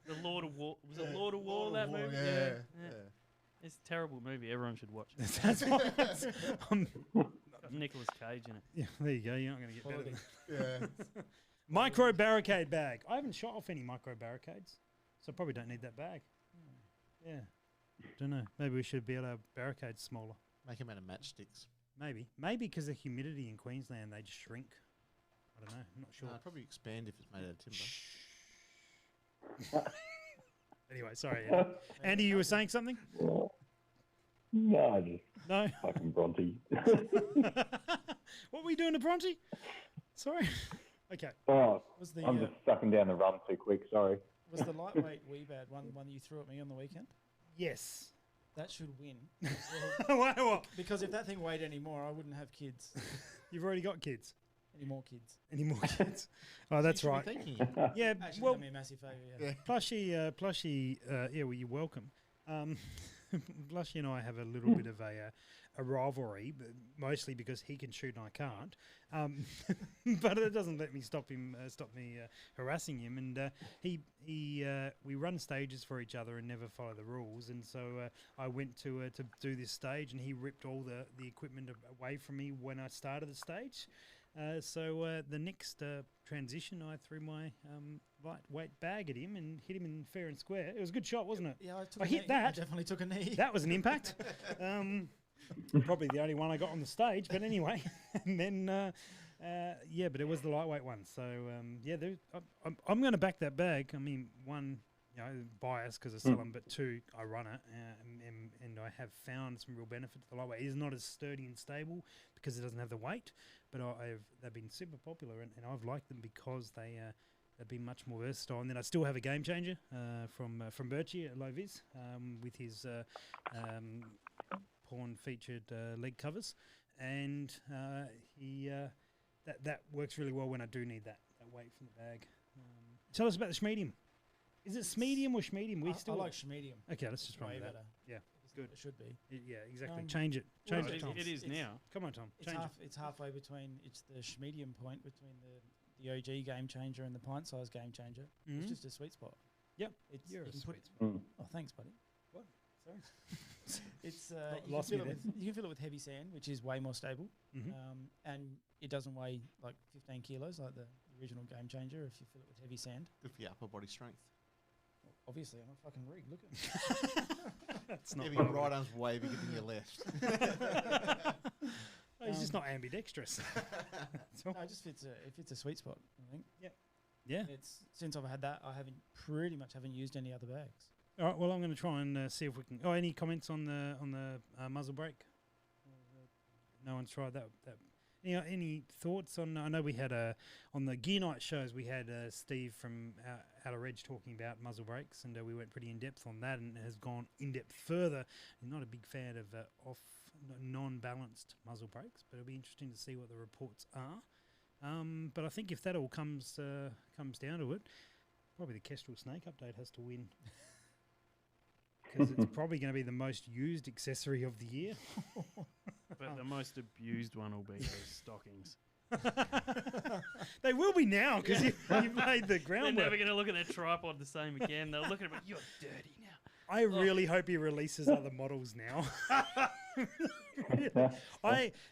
The Lord of War. Was it Lord of War, that movie? Yeah. It's a terrible movie. Everyone should watch it. That's what I'm, Got Nicolas Cage in it. yeah, there you go. You're not going to get better. Quality. Than Yeah. Micro barricade bag. I haven't shot off any micro barricades, so I probably don't need that bag. Yeah. Don't know. Maybe we should be able to barricade smaller. Make him out of matchsticks. Maybe because of the humidity in Queensland, they just shrink. I don't know. I'm not sure. No, it'd probably expand if it's made out of timber. Anyway, sorry. Andy. Andy, you were saying something? No, just No. fucking Bronte. What were you doing to Bronte? Sorry. Okay. Oh, Was the I'm just sucking down the rum too quick. Sorry. was the lightweight Weebad one that you threw at me on the weekend? Yes. That should win. What? Because if that thing weighed any more, I wouldn't have kids. You've already got kids. Any more kids? Any more kids? Oh, that's You should right. be thanking him. Yeah. Actually, Well, done me a massive favour. Yeah. Yeah. plushie. Yeah. Well, you're welcome. Lushy and I have a little bit of a rivalry, but mostly because he can shoot and I can't. But it doesn't let me stop me harassing him. And we run stages for each other and never follow the rules. And so I went to do this stage, and he ripped all the equipment away from me when I started the stage. So the next transition, I threw my lightweight bag at him and hit him in fair and square. It was a good shot, wasn't it? Yeah, I hit that. I definitely took a knee. That was an impact. Probably the only one I got on the stage, but anyway. And then, but it was the lightweight one. So, I'm going to back that bag. I mean, one, bias because I sell them, but two, I run it, and I have found some real benefit to the lightweight. It is not as sturdy and stable because it doesn't have the weight, but they've been super popular, and I've liked them because they've been much more versatile. And then I still have a game changer from Birchie at Low Vis with his porn featured leg covers, and that works really well when I do need that weight from the bag. Tell us about the Schmedium. Is it Schmedium or Schmedium? I like Schmedium. Okay, let's just run Way with that. better. Yeah, good. It should be. Yeah, exactly. Change it. Well, Change it, Tom. it is now. Come on, Tom. Change it. It's halfway between. It's the Schmedium point between the OG game changer and the pint size game changer. Mhm. It's just a sweet spot. Yep. It's You're you a can sweet put, Mm. Oh, thanks, buddy. What? Sorry. It's Lost you me can fill it with heavy sand, which is way more stable, Mhm. and it doesn't weigh like 15 kilos like the original game changer. If you fill it with heavy sand, Good for your upper body strength. obviously I'm a fucking rig. Look at me. That's not. Yeah, your right arm's way bigger than your left. Oh, he's just not ambidextrous. That's all. No, it just fits a sweet spot. I think. Yeah. It's since I've had that, I haven't used any other bags. All right. Well, I'm going to try and see if we can. Oh, any comments on the muzzle brake? No one's tried that. Any thoughts on? I know we had on the Gear Night shows we had Steve from Outer Edge talking about muzzle brakes, and we went pretty in depth on that, and has gone in depth further. He's not a big fan of non-balanced muzzle brakes, but it'll be interesting to see what the reports are. But I think if that all comes down to it, probably the Kestrel Snake update has to win. Because it's probably going to be the most used accessory of the year. But the most abused one will be those stockings. They will be now because you've made the They're groundwork. never going to look at their tripod the same again. They'll look at it and you're dirty now. I really hope he releases other models now.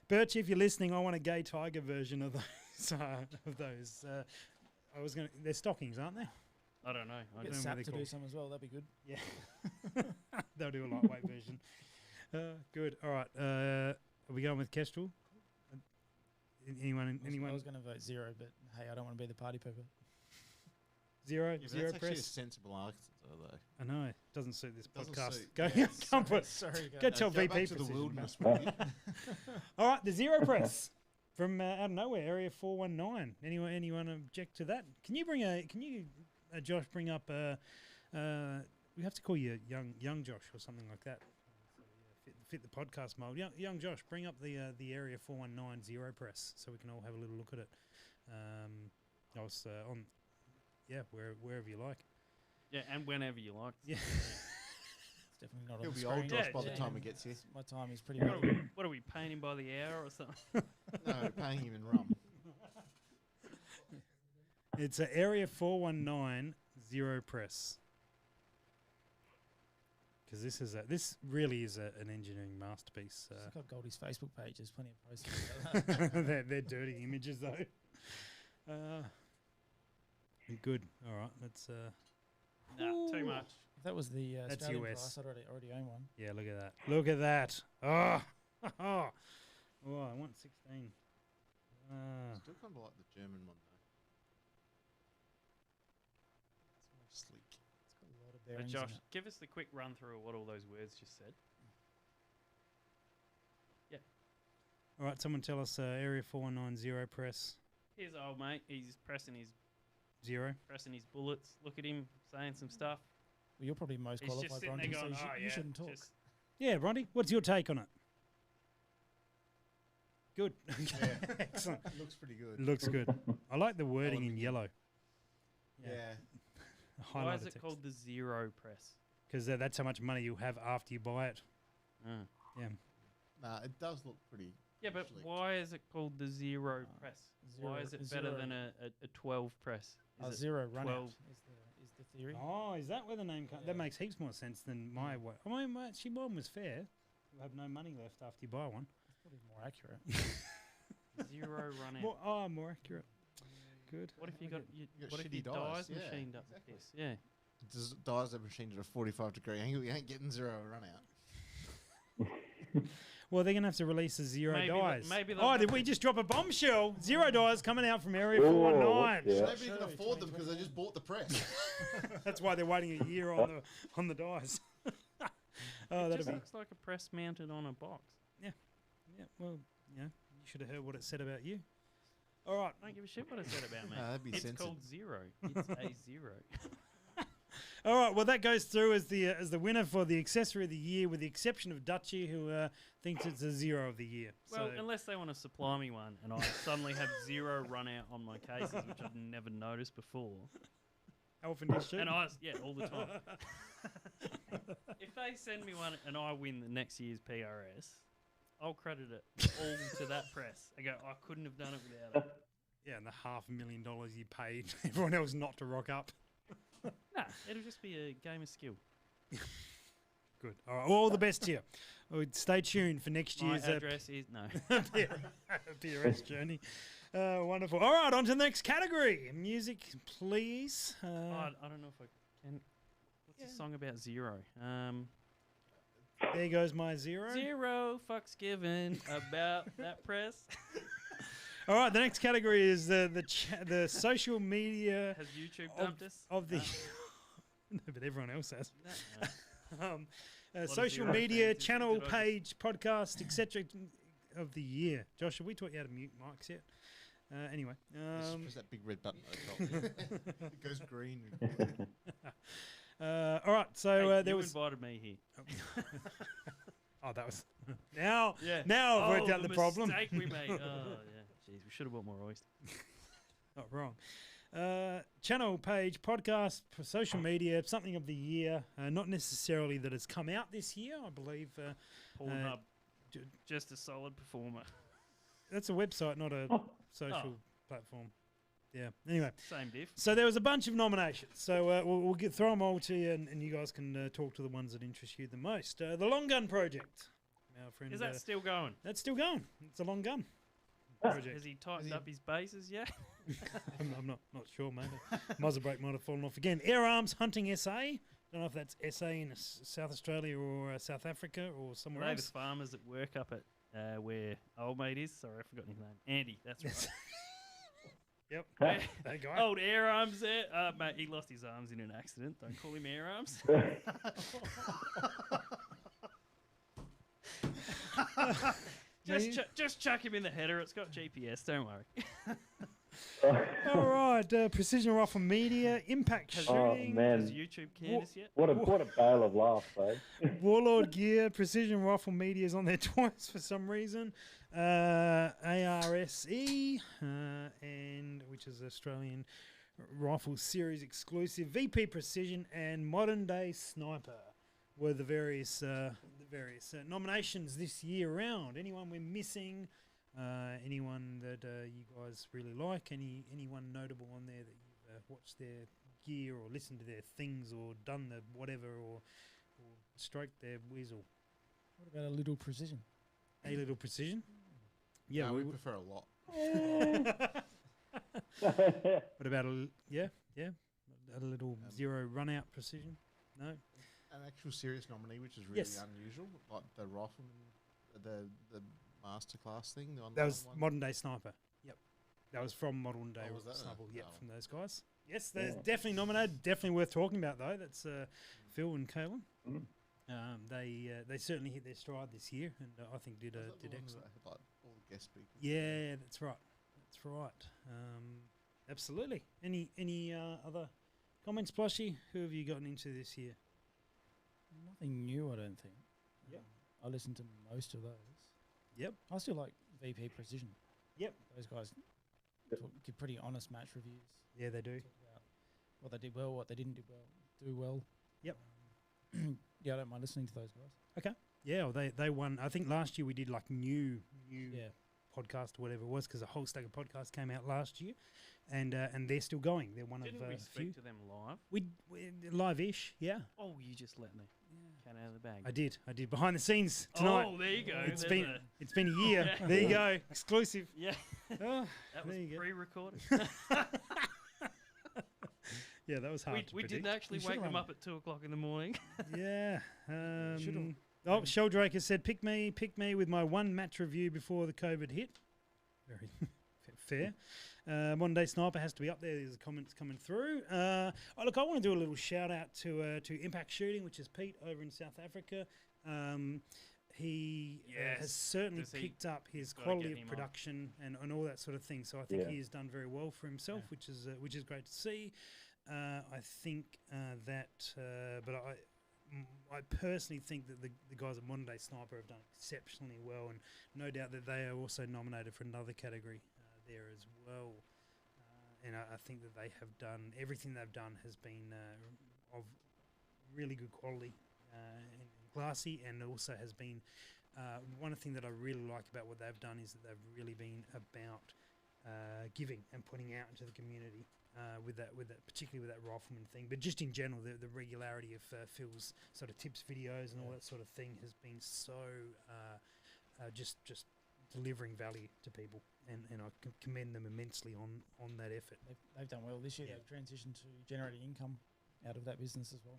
Birch, if you're listening, I want a gay tiger version of those. They're stockings, aren't they? I don't know. I Get don't Sap they're to do called. some as well. That'd be good. Yeah. They'll do a lightweight version. Good. All right. Are we going with Kestrel? Anyone? I was going to vote 0, but hey, I don't want to be the party pooper. Zero? Yeah, but Zero that's actually a press? sensible answer, though. I know. It doesn't suit this Doesn't podcast. suit- Go, yeah, come put. Sorry, Go guys. tell Go VP back to the Precision, wilderness, mate. will you? All right, the Zero Press from out of nowhere, Area 419. Anyone object to that? Can you Josh, bring up? We have to call you young Josh or something like that. Fit the podcast mold. Young Josh, bring up the Area 419 Zero Press so we can all have a little look at it. I was on, wherever you like. Yeah, and whenever you like. Yeah. It's definitely not He'll on the be old screen. Josh Yeah, by the yeah. time he gets here. My time is pretty What good. are we paying him by the hour or something? No, paying him in rum. It's a Area 419 Zero Press. Because this really is an engineering masterpiece. It's got Goldie's Facebook page. There's plenty of posts about that. they're dirty images though. Good. All right. Let's. Nah, too much. If that was the That's Australian US. price, I'd already own one. Yeah. Look at that. Look at that. Oh. Oh. I want 16. Still kind of like the German one, though. It's more sleek. It's got a lot of So bearings. Josh, in it. give us the quick run through of what all those words just said. All right. Someone tell us Area 419 Zero Press Here's old mate. He's pressing his bullets. Look at him saying some stuff. Well, you're probably most He's just qualified, sitting there Bronte, so going, you, "Oh you yeah." shouldn't talk. just- Yeah, Bronte. What's your take on it? Good. Excellent. It looks pretty good. Looks good. I like the wording in Aluminium. yellow. Yeah. Why Highlighted is it text. called the Zero Press? because that's how much money you have after you buy it. Mm. Yeah. Nah, it does look pretty. Yeah, but slick. why is it called the Zero press? Why Zero- is it better Zero. than a 12 press? Is it Zero run 12? is the theory. Oh, is that where the name comes? Yeah. That makes heaps more sense than my way. I mean, actually, mine was fair. You have no money left after you buy one. It's probably more accurate. Zero run out. More accurate. Good. What if you got got what if shitty your dies, dies yeah, machined up exactly. with this? Yeah. Just dies that machined at a 45-degree angle. You ain't getting zero run out. Well, they're gonna have to release a zero Maybe the- dies. maybe the- Oh, did we just drop a bombshell? Zero dies coming out from Area Oh, 419. yeah. Nobody can afford them because they just bought the press. That's why they're waiting a year on the dies. Oh, It that'll just be. looks like a press mounted on a box. Yeah. Well, you should have heard what it said about you. All right. I don't give a shit what it said about me. Nah, that'd be It's censored. called Zero. It's a zero. All right. Well, that goes through as the winner for the accessory of the year, with the exception of Dutchy, who thinks it's a zero of the year. Well, So, unless they want to supply me one, and I suddenly have zero run out on my cases, which I've never noticed before. how often do you shoot? And all the time. If they send me one and I win the next year's PRS, I'll credit it all to that press. I go, I couldn't have done it without it. Yeah, and the $500,000 you paid everyone else not to rock up. Nah, it'll just be a game of skill. Good. All right. All the best to you. Stay tuned for next My year's address is no. PRS journey. Wonderful. All right, on to the next category. Music, please. I don't know if I can. What's the song about zero? There goes my zero. Zero fucks given about that press. All right, the next category is the social media Has YouTube of, dumped us? of the. No, but everyone else has. No. Um, of social zero media, fans, channel, did I just- page, podcast, etc. of the year. Josh, have we taught you how to mute mics yet? Anyway. Just press that big red button at the top. It goes green. All right, so Hey, there you was. invited me here. Oh, that was. Now, Yeah. now I've worked out the problem. Mistake we made. Oh yeah. Jeez, we should have bought more oysters. Not wrong. Channel, page, podcast, social media, something of the year. Not necessarily that has come out this year, I believe. Pornhub, j- just a solid performer. That's a website, not a social platform. Yeah. Anyway, Same diff. so there was a bunch of nominations. So we'll throw them all to you, and you guys can talk to the ones that interest you the most. The Long Gun Project. Our friend, Is that still going? that's still going. It's a long gun project. Has he tightened up his bases yet? I'm not sure, maybe. Muzzle brake might have fallen off again. Air Arms Hunting SA. Don't know if that's SA in South Australia or South Africa or somewhere They the else. farmers that work up at where old mate is. Sorry, I forgot his name. Andy, that's right. Yep. Hey, That guy. Old Air Arms there. Mate, he lost his arms in an accident. Don't call him Air Arms. Just chuck him in the header. It's got GPS. Don't worry. All right. Precision Rifle Media. Impact Shooting. man. Has YouTube canned us yet? What a bale of laughs, eh? Warlord Gear. Precision Rifle Media is on there twice for some reason. ARSE, and which is Australian Rifle Series exclusive. VP Precision and Modern Day Sniper were the various nominations this year round. Anyone we're missing? Anyone that you guys really like? Anyone notable on there that you've watched their gear or listened to their things or done the whatever or stroked their weasel? What about a little precision? A little precision. Yeah, No, we we would. prefer a lot. What about a little zero run out precision? No. An actual serious nominee, which is really Yes. unusual, like the rifleman, the masterclass thing. The That was online one. Modern Day Sniper. Yep. That was from Modern Day Oh, was that? Sniper. Yep, Oh. from those guys. Yes, they're definitely nominated. Definitely worth talking about though. That's Phil and Kalen. Mm. They certainly hit their stride this year, and I think did Was that the one excellent. that had, like, all the guest speakers? Yeah, that's right. That's right. Absolutely. Any other comments, Plushy? Who have you gotten into this year? Nothing new, I don't think. Yep. I listened to most of those. Yep. I still like VP Precision. Yep. Those guys Yep. give pretty honest match reviews. Yeah, they do. Talk about what they did well, what they didn't do well. Yep. yeah, I don't mind listening to those guys. Yeah, well, they won. I think last year we did like new Yeah. podcast or whatever it was, because a whole stack of podcasts came out last year, and they're still going. They're one Didn't of we a few. speak to them live? We live-ish, yeah. Oh, you just let the cat out of the bag. I did behind the scenes tonight. Oh, there you go. It's There's been a year. Yeah. There you go, exclusive. yeah, Oh, that was there you go. pre-recorded. Yeah, that was hard to we predict. didn't actually You wake should've them run up at 2 o'clock in the morning. Yeah. Should've- Oh, Sheldrake has said, pick me with my one match review before the COVID hit. Very fair. Modern Day Sniper has to be up there. There's comments coming through. Look, I want to do a little shout out to Impact Shooting, which is Pete over in South Africa. He has Yes. certainly Does he- picked up his gotta quality get of him on. production and all that sort of thing. So I think Yeah. he has done very well for himself, Yeah. which is great to see. I think but I personally think that the guys at Modern Day Sniper have done exceptionally well, and no doubt that they are also nominated for another category there as well. And I think that they have done everything they've done has been of really good quality and classy, and also has been one thing that I really like about what they've done is that they've really been about giving and putting out into the community. With that, particularly with that rifleman thing, but just in general, the regularity of Phil's sort of tips videos and all that sort of thing has been so just delivering value to people, and I commend them immensely on that effort. They've done well this year. Yeah. They've transitioned to generating income out of that business as well.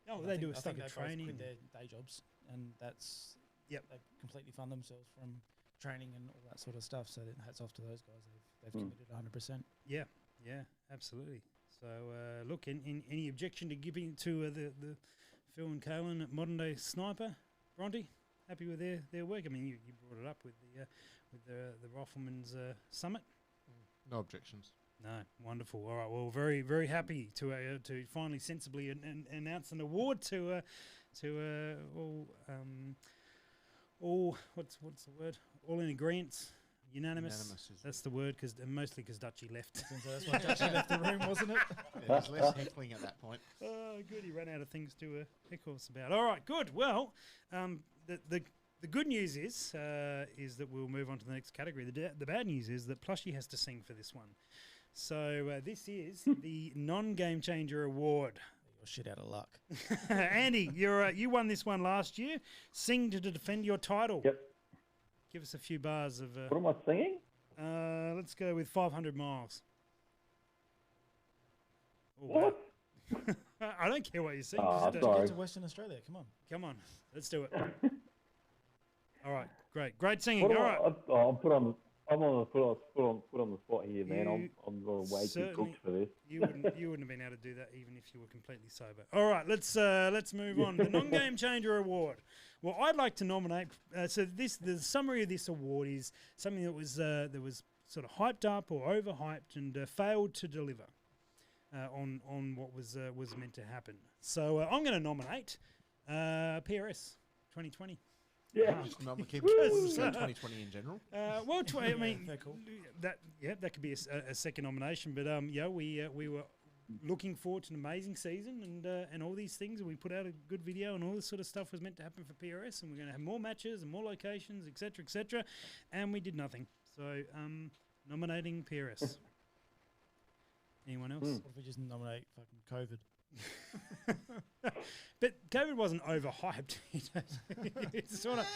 Oh, And they I do think- a I stack think of they both training. quit their day jobs, and that's Yep. They completely fund themselves from training and all that sort of stuff. So hats off to those guys. They've committed 100%. Yeah, absolutely. So, look, in any objection to giving to the Phil and Kalen at Modern Day Sniper, Bronte, happy with their work? I mean, you brought it up with the Rifleman's Summit. No objections. No, wonderful. All right, well, very very happy to finally sensibly announce an award to all what's the word? All in agreement. Unanimous. Unanimous is That's the word, mostly because Dutchy left. So that's why Dutchy left the room, wasn't it? there's less heckling at that point. Oh, good. He ran out of things to heckle us about. All right, good. Well, the good news is that we'll move on to the next category. The bad news is that Plushie has to sing for this one. So this is the Non-Game Changer Award. You're shit out of luck. Andy, you won this one last year. Sing to defend your title. Yep. Give us a few bars of. What am I singing? Let's go with 500 miles. Oh, wow. What? I don't care what you sing. Oh, just, sorry. Get to Western Australia. Come on. come on, let's do it. All right, great singing. What do All I, right. I'm put on the spot here, man. I'm way too certainly- cooked for this. You wouldn't have been able to do that even if you were completely sober. All right, let's move on. The Non-Game Changer Award. Well, I'd like to nominate. The summary of this award is something that was sort of hyped up or overhyped and failed to deliver on what was meant to happen. So I'm going to nominate PRS 2020. Yeah. Just not keep Yes. we'll just go 2020 in general. Well, I mean, Fair call. that could be a second nomination. But we were looking forward to an amazing season and all these things. And we put out a good video, and all this sort of stuff was meant to happen for PRS. And we're going to have more matches and more locations, etc., etc. And we did nothing. So nominating PRS. Anyone else? What if we just nominate fucking COVID? But COVID wasn't overhyped. It's sort of.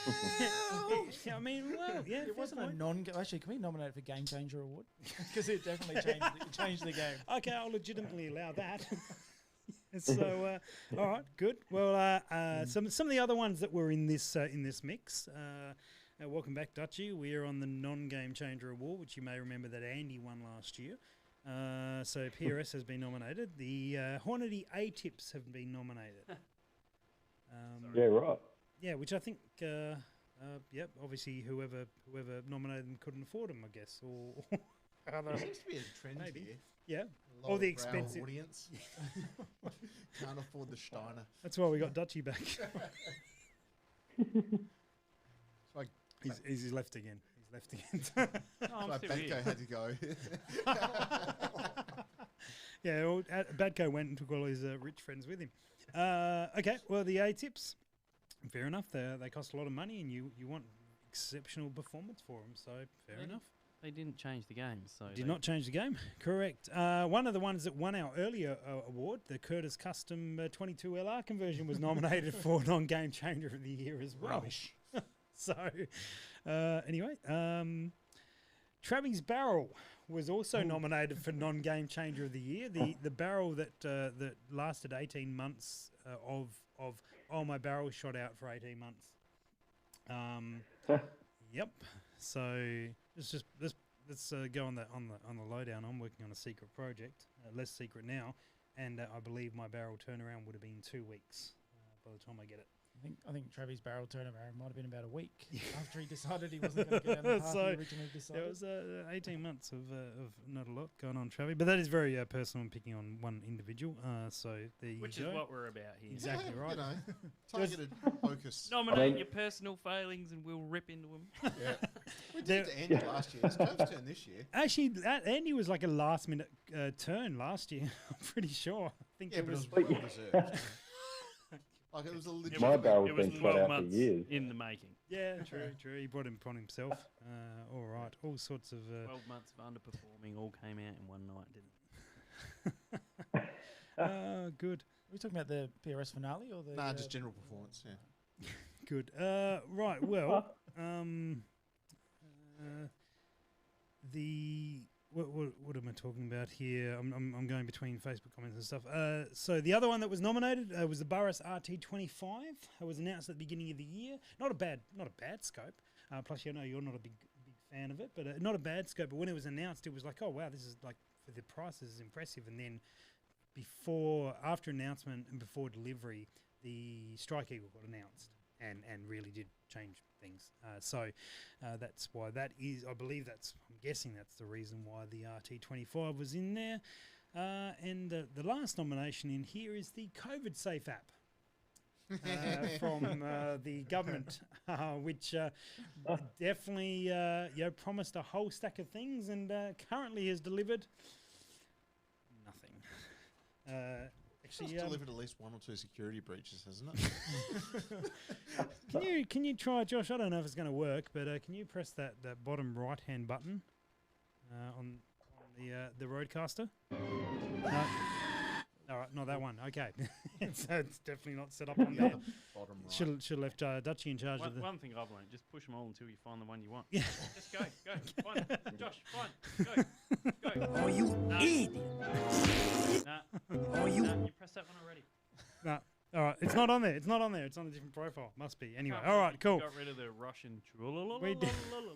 I mean, well, yeah. It fair wasn't a point. Actually, can we nominate it for Game Changer Award? Because it definitely changed the game. Okay, I'll legitimately allow that. So, all right, good. Well, some of the other ones that were in this mix. Welcome back, Dutchy. We are on the Non-Game Changer Award, which you may remember that Andy won last year. So PRS has been nominated. The Hornady A-Tips have been nominated. Yeah, right. Yeah, which I think, obviously whoever nominated them couldn't afford them, I guess, or There seems to be a trend Maybe. here. yeah. Lower the brow expensive- audience can't afford the Steiner. That's why we got Dutchy back. It's like He's left again. He's left again. Oh, I'm like still here. Benko had to go. Yeah, well, Badco went and took all his rich friends with him. Okay, well, the A-tips, fair enough. They cost a lot of money, and you want exceptional performance for them, so fair enough. They didn't change the game, so Did not change the game, correct. One of the ones that won our earlier award, the Curtis Custom 22LR conversion, was nominated for Non-Game Changer of the Year as well. Rubbish. So, anyway, Travis Barrel was also nominated for Non-Game Changer of the Year. The barrel that lasted 18 months of my barrel shot out for 18 months. Yep. So let's go on the lowdown. I'm working on a secret project, less secret now, and I believe my barrel turnaround would have been 2 weeks by the time I get it. I think Travis' barrel turnaround might have been about a week after he decided he wasn't going to go down the path he originally decided. There was 18 months of not a lot going on, Travis, but that is very personal and picking on one individual. So there you Which go. is what we're about here. Exactly right. You know, targeted focus. Nominate your personal failings and we'll rip into them. Yeah. We did to Andy last year. It's Curve's turn this year. Actually, Andy was like a last-minute turn last year. I'm pretty sure. I think Yeah, it but was. it was well deserved. Like it was a legit. My barrel's It was been shot 12 out for months years. in the making. Yeah, true. He brought him upon himself. All right, all sorts of. 12 months of underperforming all came out in one night, didn't it? Oh, good, Are we talking about the PRS finale or the? Nah, just general performance. Yeah. good. Right, well, the what am I talking about here? I'm going between Facebook comments and stuff. So the other one that was nominated was the Burris RT25. It was announced at the beginning of the year. Not a bad scope. Plus, you know you're not a big fan of it, but not a bad scope. But when it was announced, it was like, oh wow, this is like for the price, this is impressive. And then after announcement and before delivery, the Strike Eagle got announced and really did change things. So that's why that is, I'm guessing that's the reason why the RT25 was in there. And the last nomination in here is the COVID Safe app. From the government, which definitely promised a whole stack of things and currently has delivered nothing. Actually, It's delivered at least 1 or 2 security breaches, hasn't it? can you try, Josh? I don't know if it's going to work, but can you press that bottom right hand button on the Roadcaster? No. All right, not that one. Okay, it's definitely not set up on there. Bottom right. Should have left Dutchie in charge of the. One thing I've learned, just push them all until you find the one you want. Yeah. Just go. Find it. Josh, find. Go. Oh, you idiot! Nah. Oh, you. Nah, you pressed that one already. No. All right, it's not on there. It's not on there. It's on a different profile. Must be. Anyway, Can't all believe right, cool. You got rid of the Russian. We did.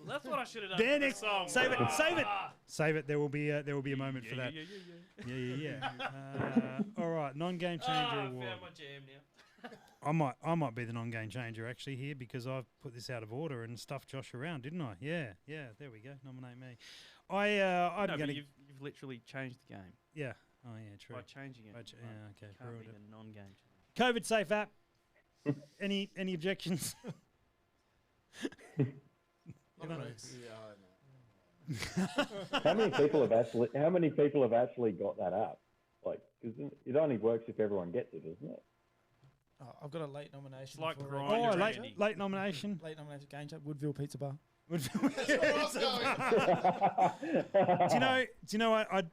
That's what I should have done. There for the next. song. Save it. Save it. Ah. Save it. There will be a moment for that. Yeah. All right, non-game changer I award. found my jam now. I might be the non-game changer actually here because I've put this out of order and stuffed Josh around, didn't I? Yeah. There we go. Nominate me. I'm No, going but to. you've literally changed the game Yeah. Oh yeah, true. by changing it. Yeah. Okay. Can't ruined be it. the non-game changer. COVID safe app. Any objections? Not really. Yeah, I know. How many people have actually got that app? Like, because it only works if everyone gets it, isn't it? Oh, I've got a late nomination. It's like for Grindr Oh, and late, Andy. late nomination. Late nomination. Game chat. Woodville Pizza Bar. Do you know what?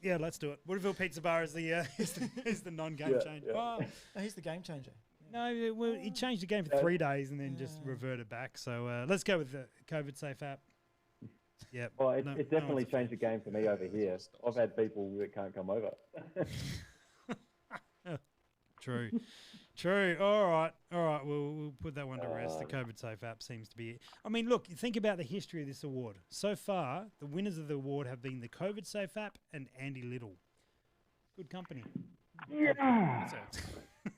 Yeah, let's do it. Woodville Pizza Bar is the is the non-game changer. yeah. Oh, No, he's the game changer. no, well, he changed the game for 3 days and then just reverted back. So let's go with the COVID safe app. Yeah. Well, it definitely changed the game for me over here. I've had people that can't come over. True. All right. We'll put that one to rest. The COVID safe app seems to be. I mean, look. Think about the history of this award. So far, the winners of the award have been the COVID safe app and Andy Little. Good company. That's a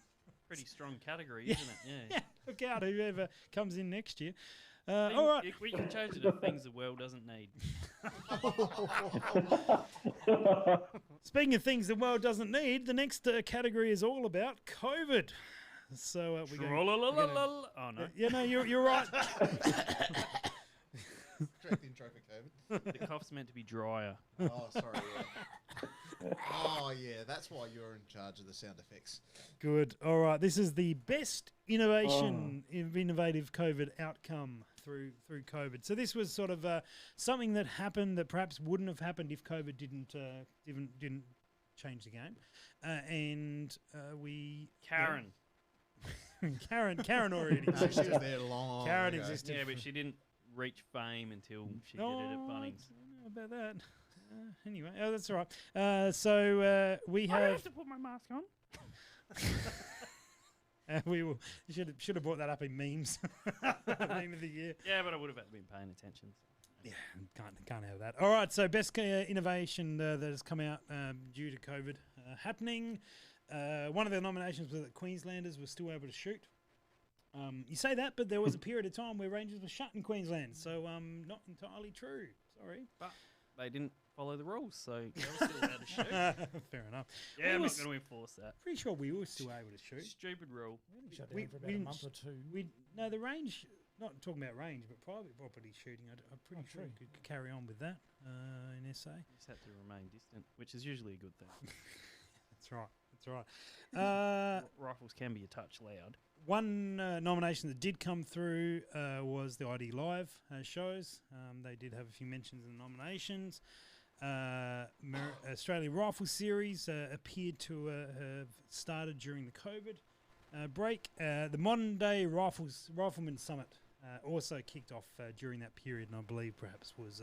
pretty strong category, isn't it? Yeah. Look out, whoever comes in next year. All right. We can change it to things the world doesn't need. Speaking of things the world doesn't need, the next category is all about COVID. So we're going. Oh no. Yeah, no, you're right. Correct intro for COVID. The cough's meant to be drier. Oh, sorry. Yeah. Oh, yeah, that's why you're in charge of the sound effects. Good. All right. This is the best innovative COVID outcome through COVID. So this was sort of something that happened that perhaps wouldn't have happened if COVID didn't change the game. Karen. Karen already No, she existed. was there long Karen ago. existed. Yeah, but she didn't reach fame until she did it at Bunnings. I don't know about that. Anyway, that's all right. So we I have. have to put my mask on. We will. You should have brought that up in memes. Meme of the year. Yeah, but I would have had been paying attention. Yeah, can't have that. All right, so best innovation that has come out due to COVID happening. One of the nominations was that Queenslanders were still able to shoot. You say that, but there was a period of time where Rangers were shut in Queensland, so not entirely true. Sorry, But they didn't follow the rules, so they were still allowed to shoot. fair enough. Yeah, We I'm were not going to enforce that. Pretty sure we were still able to shoot. Stupid rule. Shut We- down for we about a didn't month or two. No, the range. Not talking about range, but private property shooting. I'm pretty Oh, sure true. we could carry on with that in SA. You just had to remain distant, which is usually a good thing. That's right. That's right. Rifles can be a touch loud. One nomination that did come through was the ID Live shows. They did have a few mentions in the nominations. Australian Rifle Series appeared to have started during the COVID break. The Modern Day Rifleman Summit also kicked off during that period, and I believe perhaps was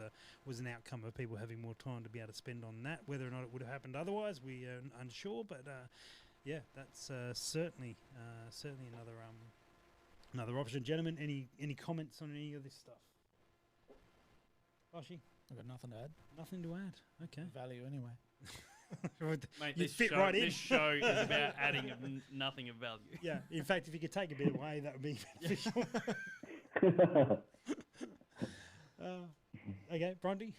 an outcome of people having more time to be able to spend on that. Whether or not it would have happened otherwise, we are unsure. But yeah, that's certainly another option. Gentlemen, any comments on any of this stuff? Boshi? I've got nothing to add. Nothing to add. Okay. Value anyway. Mate, You this fit show, right in. This show is about adding nothing of value. Yeah. In fact, if you could take a bit away, that would be beneficial. Okay, Bronte.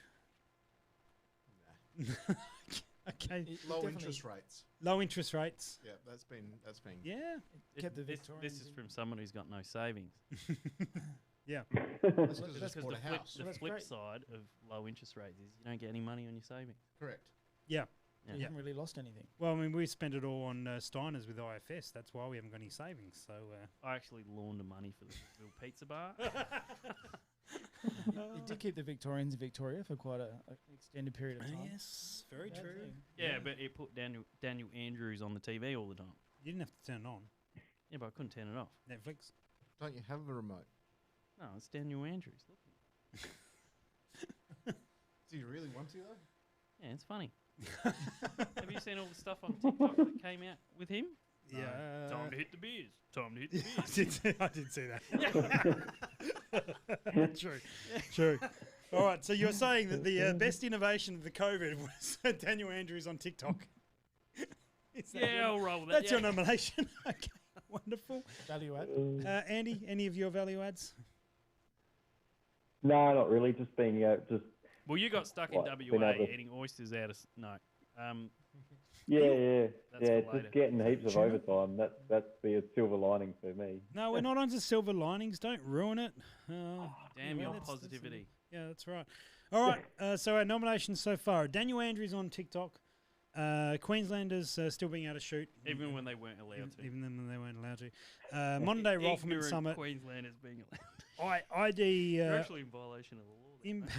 Okay. Low Definitely. interest rates. Low interest rates. Yeah, that's been Yeah. Kept the This Victorians is in- from someone who's got no savings. Yeah. That's because they Because just bought a house. the That's flip great. side of low interest rates is you don't get any money on your savings. Correct. Yeah. We haven't really lost anything. Well, I mean, we spent it all on Steiners with IFS. That's why we haven't got any savings. So. I actually launder money for the Bill Pizza Bar. He did keep the Victorians in Victoria for quite an extended period of time. Yes, very Bad true. thing. Yeah, but it put Daniel Andrews on the TV all the time. You didn't have to turn it on. Yeah, but I couldn't turn it off. Netflix. Don't you have a remote? No, it's Daniel Andrews. Look. Do you really want to, though? Yeah, it's funny. Have you seen all the stuff on TikTok that came out with him? Yeah. Time to hit the beers. Time to hit the beers. I did see that. True. All right, so you're saying that the best innovation of the COVID was Daniel Andrews on TikTok. Is that Yeah, your- I'll roll with that. That's yeah. your nomination. Okay, wonderful. Value add. Andy, any of your value adds? No, not really. Just being just Well, you got stuck in What, been WA able to- eating oysters out of... No. yeah. That's for later. Just getting heaps of Tuna? overtime. That's the silver lining for me. No, we're not onto silver linings. Don't ruin it. Damn yeah, your that's- positivity. Yeah, that's right. All right, so our nominations so far: Daniel Andrews on TikTok, Queenslanders still being able to shoot, Even when they weren't allowed to. even then when they weren't allowed to. Modern Day Rifleman Ignorant Summit, Queenslanders being allowed. ID You're actually in violation of the law. there, mate.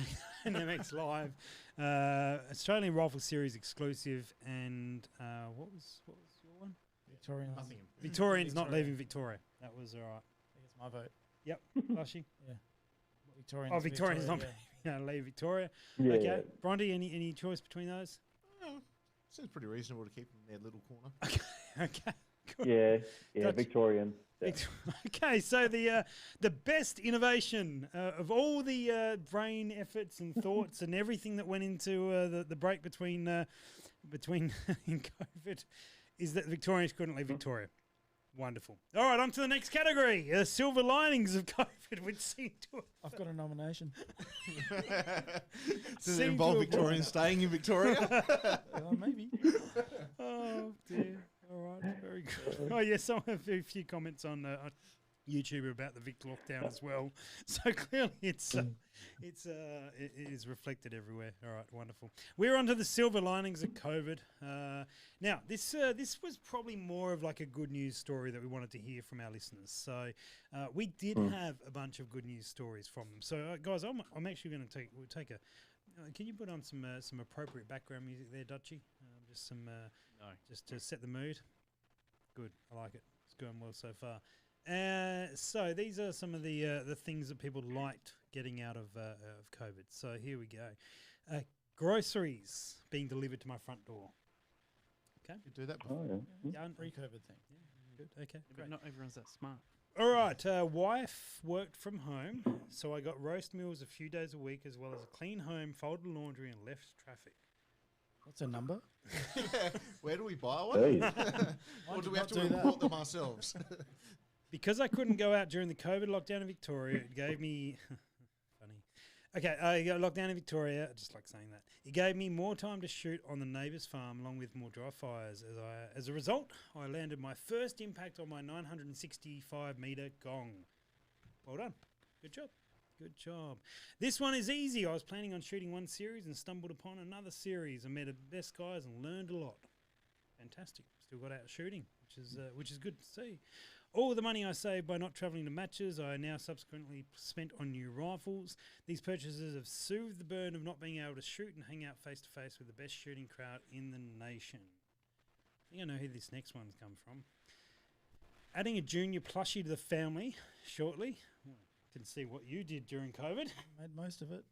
Impact NMX Live, Australian Rifle Series exclusive, and what was your one? Victorians. Nothing. Victorians not Victoria. leaving Victoria. That was all right. I think it's my vote. Yep, Flushy. Victorians. Oh, Victorians not yeah. leave Victoria. Yeah. Okay, Bronte, any choice between those? Seems pretty reasonable to keep them in their little corner. Okay. Good. Yeah. Gotcha. Victorians. Yeah. Okay, so the best innovation of all the brain efforts and thoughts and everything that went into the break between in COVID is that Victorians couldn't leave Victoria. Wonderful. All right, on to the next category: silver linings of COVID, which seem to I've got a nomination. Does Seem it involve to Victorians staying in Victoria? Maybe. Oh dear. All right, very good. Oh yes, I have a few comments on YouTuber about the Vic lockdown as well. So clearly it is reflected everywhere. All right, wonderful. We're on to the silver linings of COVID. Now, this was probably more of like a good news story that we wanted to hear from our listeners. So we did have a bunch of good news stories from them. So guys, I'm actually going to take a. Can you put on some appropriate background music there, Dutchy? Just some just to set the mood. Good, I like it. It's going well so far. So these are some of the things that people liked getting out of COVID. So here we go. Groceries being delivered to my front door. Okay. You do that before. Done. Pre-COVID thing. Good. Okay. But Great. not everyone's that smart. All right. Wife worked from home, so I got roast meals a few days a week, as well as a clean home, folded laundry, and left traffic. What's a number? Where do we buy one? Jeez. Or do we have to import them ourselves? Because I couldn't go out during the COVID lockdown in Victoria, it gave me funny. Okay, I got lockdown in Victoria. I just like saying that. It gave me more time to shoot on the neighbour's farm, along with more dry fires. As a result, I landed my first impact on my 965 metre gong. Well done. Good job. Good job. This one is easy. I was planning on shooting one series and stumbled upon another series. I met the best guys and learned a lot. Fantastic. Still got out shooting, which is good to see. All the money I saved by not travelling to matches, I now subsequently spent on new rifles. These purchases have soothed the burn of not being able to shoot and hang out face to face with the best shooting crowd in the nation. I think I know who this next one's come from. Adding a junior plushie to the family shortly. Can see what you did during COVID. Made most of it.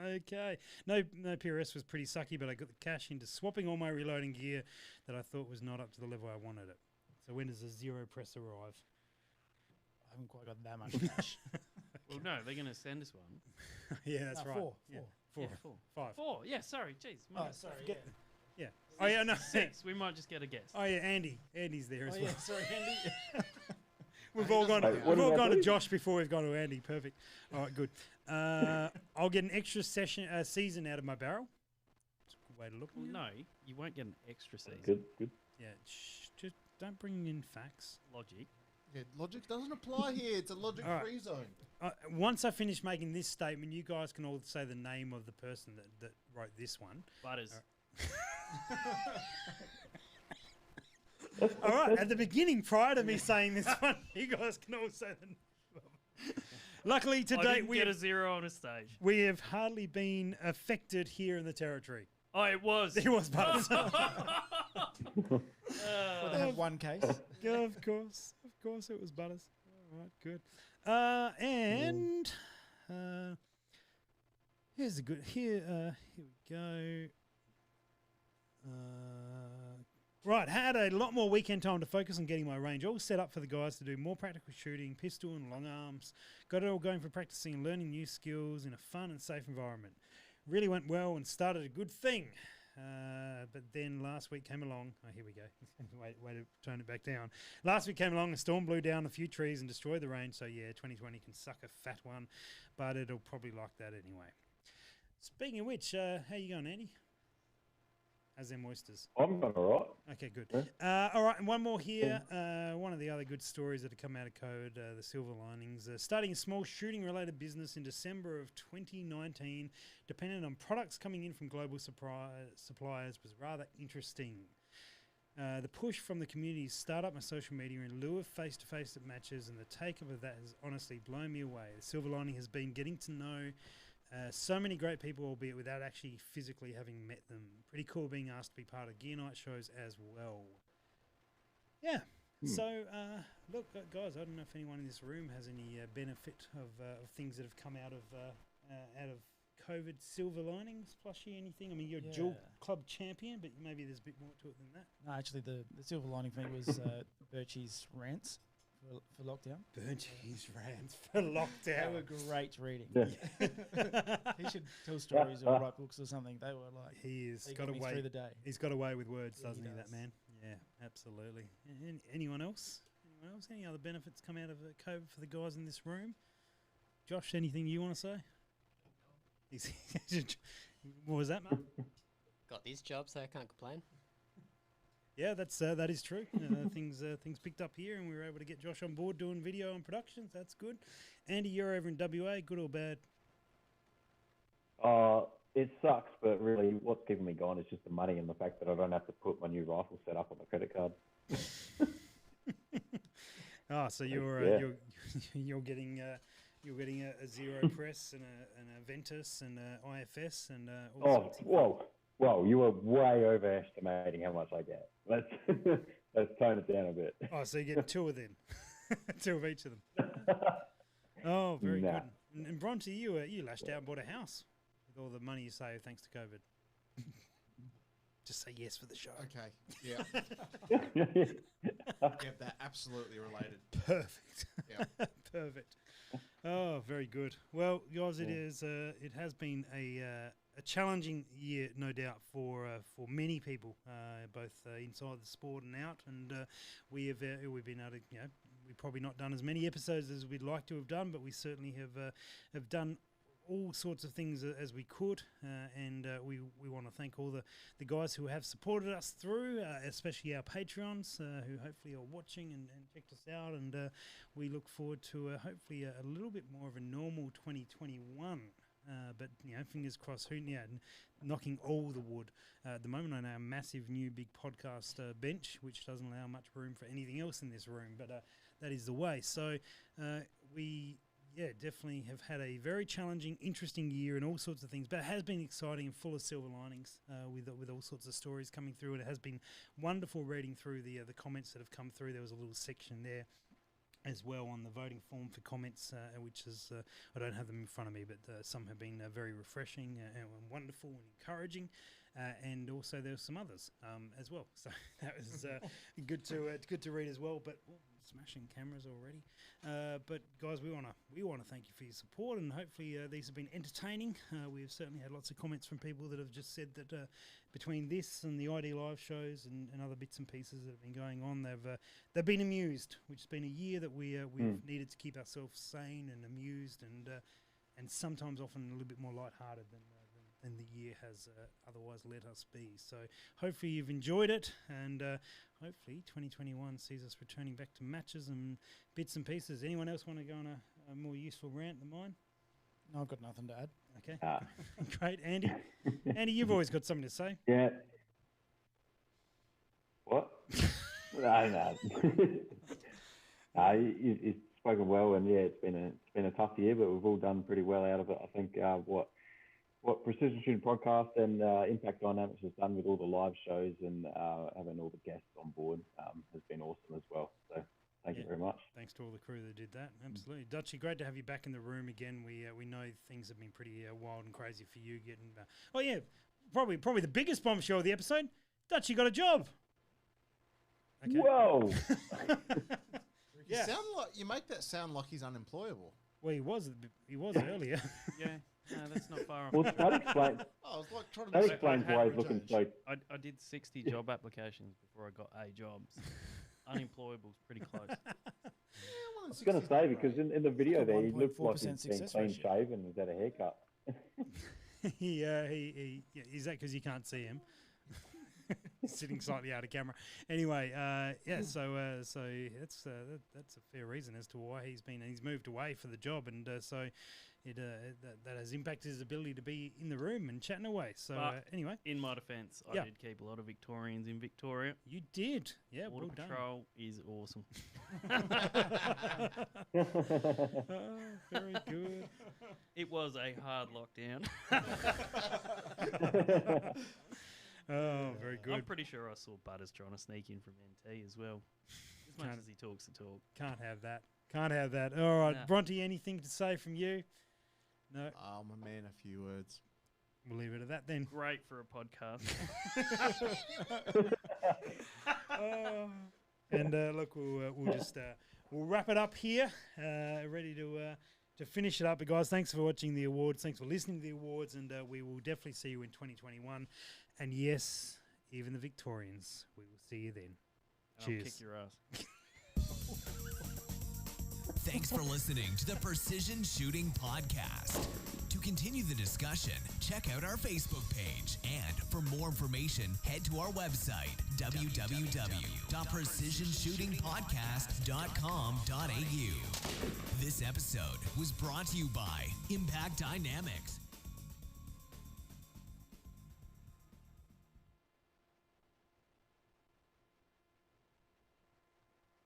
Okay. No PRS was pretty sucky, but I got the cash into swapping all my reloading gear that I thought was not up to the level I wanted it. So when does the zero press arrive? I haven't quite got that much cash. Well, no, they're going to send us one. Yeah, that's right. Four. Yeah. Four. Yeah, four. 5. 4. Yeah, sorry. Jeez. Oh, mate. sorry. Forget- Yeah. Yeah. Oh, yeah, no. 6. We might just get a guess. Oh, yeah, Andy. Andy's there as Oh, well. yeah. Sorry, Andy. We've He all doesn't gone. know. We've What all did I gone to do? Josh before we've gone to Andy. Perfect. All right, good. I'll get an extra season out of my barrel. It's a good way to look. Well, no, you won't get an extra season. Good. Yeah. Just don't bring in facts. Logic. Yeah, logic doesn't apply here. It's a logic-free zone. Once I finish making this statement, you guys can all say the name of the person that wrote this one. Butters. All right, at the beginning, prior to me saying this one, you guys can all say the name of it. Luckily, to I date, didn't get a 0 on a stage. we have hardly been affected here in the territory. Oh, it was. It was Butters. Well, they have one case. Yeah, of course, it was Butters. All right, good. And here's a good. Here we go. Right, had a lot more weekend time to focus on getting my range all set up for the guys to do more practical shooting, pistol and long arms. Got it all going for practicing and learning new skills in a fun and safe environment. Really went well and started a good thing. But then last week came along. Oh, here we go. Way to turn it back down. Last week came along, a storm blew down a few trees and destroyed the range. So yeah, 2020 can suck a fat one, but it'll probably like that anyway. Speaking of which, how you going, Andy? How's them oysters? I'm going all right. Okay, good. Yeah. All right, and one more here. One of the other good stories that have come out of COVID, the silver linings. Starting a small shooting-related business in December of 2019, dependent on products coming in from global suppliers, was rather interesting. The push from the community to start up my social media in lieu of face-to-face at matches, and the take-up of that has honestly blown me away. The silver lining has been getting to know so many great people, albeit without actually physically having met them. Pretty cool being asked to be part of Gear Night shows as well. Yeah. So, look, guys, I don't know if anyone in this room has any benefit of things that have come out of COVID silver linings, Plushie, anything? I mean, you're a dual club champion, but maybe there's a bit more to it than that. No, actually, the silver lining for me was Birchie's rants for lockdown. Birchie's rants for lockdown. They were great reading. Yeah. He should tell stories or write books or something. They were like, He's they got got me through away. the day. He's got away with words, Yeah, doesn't he he? That does. man. Yeah, absolutely. Anyone else? Anyone else? Any other benefits come out of COVID for the guys in this room? Josh, anything you want to say? What was that, mate? Got this job, so I can't complain. Yeah, that is true. Things picked up here, and we were able to get Josh on board doing video and productions. That's good. Andy, you're over in WA. Good or bad? It sucks, but really, what's keeping me going is just the money and the fact that I don't have to put my new rifle set up on the credit card. Oh, so you're getting a Zero Press and a Ventus and a IFS and all sorts of Whoa! You were way overestimating how much I get. Let's tone it down a bit. Oh, so you get two of them, two of each of them. Oh, very good. And Bronte, you lashed out and bought a house with all the money you saved thanks to COVID. Just say yes for the show. Okay. Yeah. Yeah, they're absolutely related. Perfect. Yeah. Perfect. Oh, very good. Well, guys, it has been a challenging year, no doubt, for many people, both inside the sport and out. And we've been able to, we've probably not done as many episodes as we'd like to have done, but we certainly have done all sorts of things as we could, and we want to thank all the guys who have supported us through, especially our Patreons who hopefully are watching and checked us out, and we look forward to hopefully a little bit more of a normal 2021. But fingers crossed. Knocking all the wood at the moment on our massive new big podcast bench, which doesn't allow much room for anything else in this room. But that is the way. So we. Yeah, definitely have had a very challenging, interesting year and all sorts of things, but it has been exciting and full of silver linings with all sorts of stories coming through, and it has been wonderful reading through the comments that have come through. There was a little section there as well on the voting form for comments, which is, I don't have them in front of me, but some have been very refreshing and wonderful and encouraging. And also there were some others as well, so that was good to read as well. But smashing cameras already. But guys, we want to thank you for your support, and hopefully these have been entertaining. We've certainly had lots of comments from people that have just said that between this and the ID Live shows and other bits and pieces that have been going on, they've been amused, which has been a year that we've needed to keep ourselves sane and amused, and sometimes often a little bit more lighthearted than the year has otherwise let us be. So hopefully you've enjoyed it, and hopefully 2021 sees us returning back to matches and bits and pieces. Anyone else want to go on a more useful rant than mine? No, I've got nothing to add. Okay. Great. Andy, you've always got something to say. Yeah. What? No. You've spoken well, and yeah, it's been a tough year, but we've all done pretty well out of it. I think what Precision Shooting Podcast and Impact Dynamics has done with all the live shows and having all the guests on board has been awesome as well. So thank you very much. Thanks to all the crew that did that. Absolutely. Dutchy, great to have you back in the room again. We know things have been pretty wild and crazy for you getting... probably the biggest bombshell of the episode. Dutchy got a job. Okay. Whoa! You make that sound like he's unemployable. Well, he was earlier. Yeah. No, that's not far off. Well, that explains why he's looking so... I did 60 job applications before I got a job. So unemployable's pretty close. I was going to say, because in the video there, he looks like he's been clean shaven and he's had a haircut. Is that because you can't see him? Sitting slightly out of camera. Anyway, so that's a fair reason as to why he's moved away for the job, and so that has impacted his ability to be in the room and chatting away. So anyway, in my defence, I did keep a lot of Victorians in Victoria. You did, yeah. Border Patrol is awesome. Very good. It was a hard lockdown. Oh, very good. I'm pretty sure I saw Butters trying to sneak in from NT as well. As much as he talks the talk. Can't have that. All right, Bronte, anything to say from you? No. My man, a few words. We'll leave it at that then. Great for a podcast. And look, we'll just we'll wrap it up here. Ready to finish it up. But guys, thanks for watching the awards. Thanks for listening to the awards, and we will definitely see you in 2021. And yes, even the Victorians, we will see you then. And Cheers. I'll kick your ass. Thanks for listening to the Precision Shooting Podcast. To continue the discussion, check out our Facebook page. And for more information, head to our website, www.precisionshootingpodcast.com.au. This episode was brought to you by Impact Dynamics.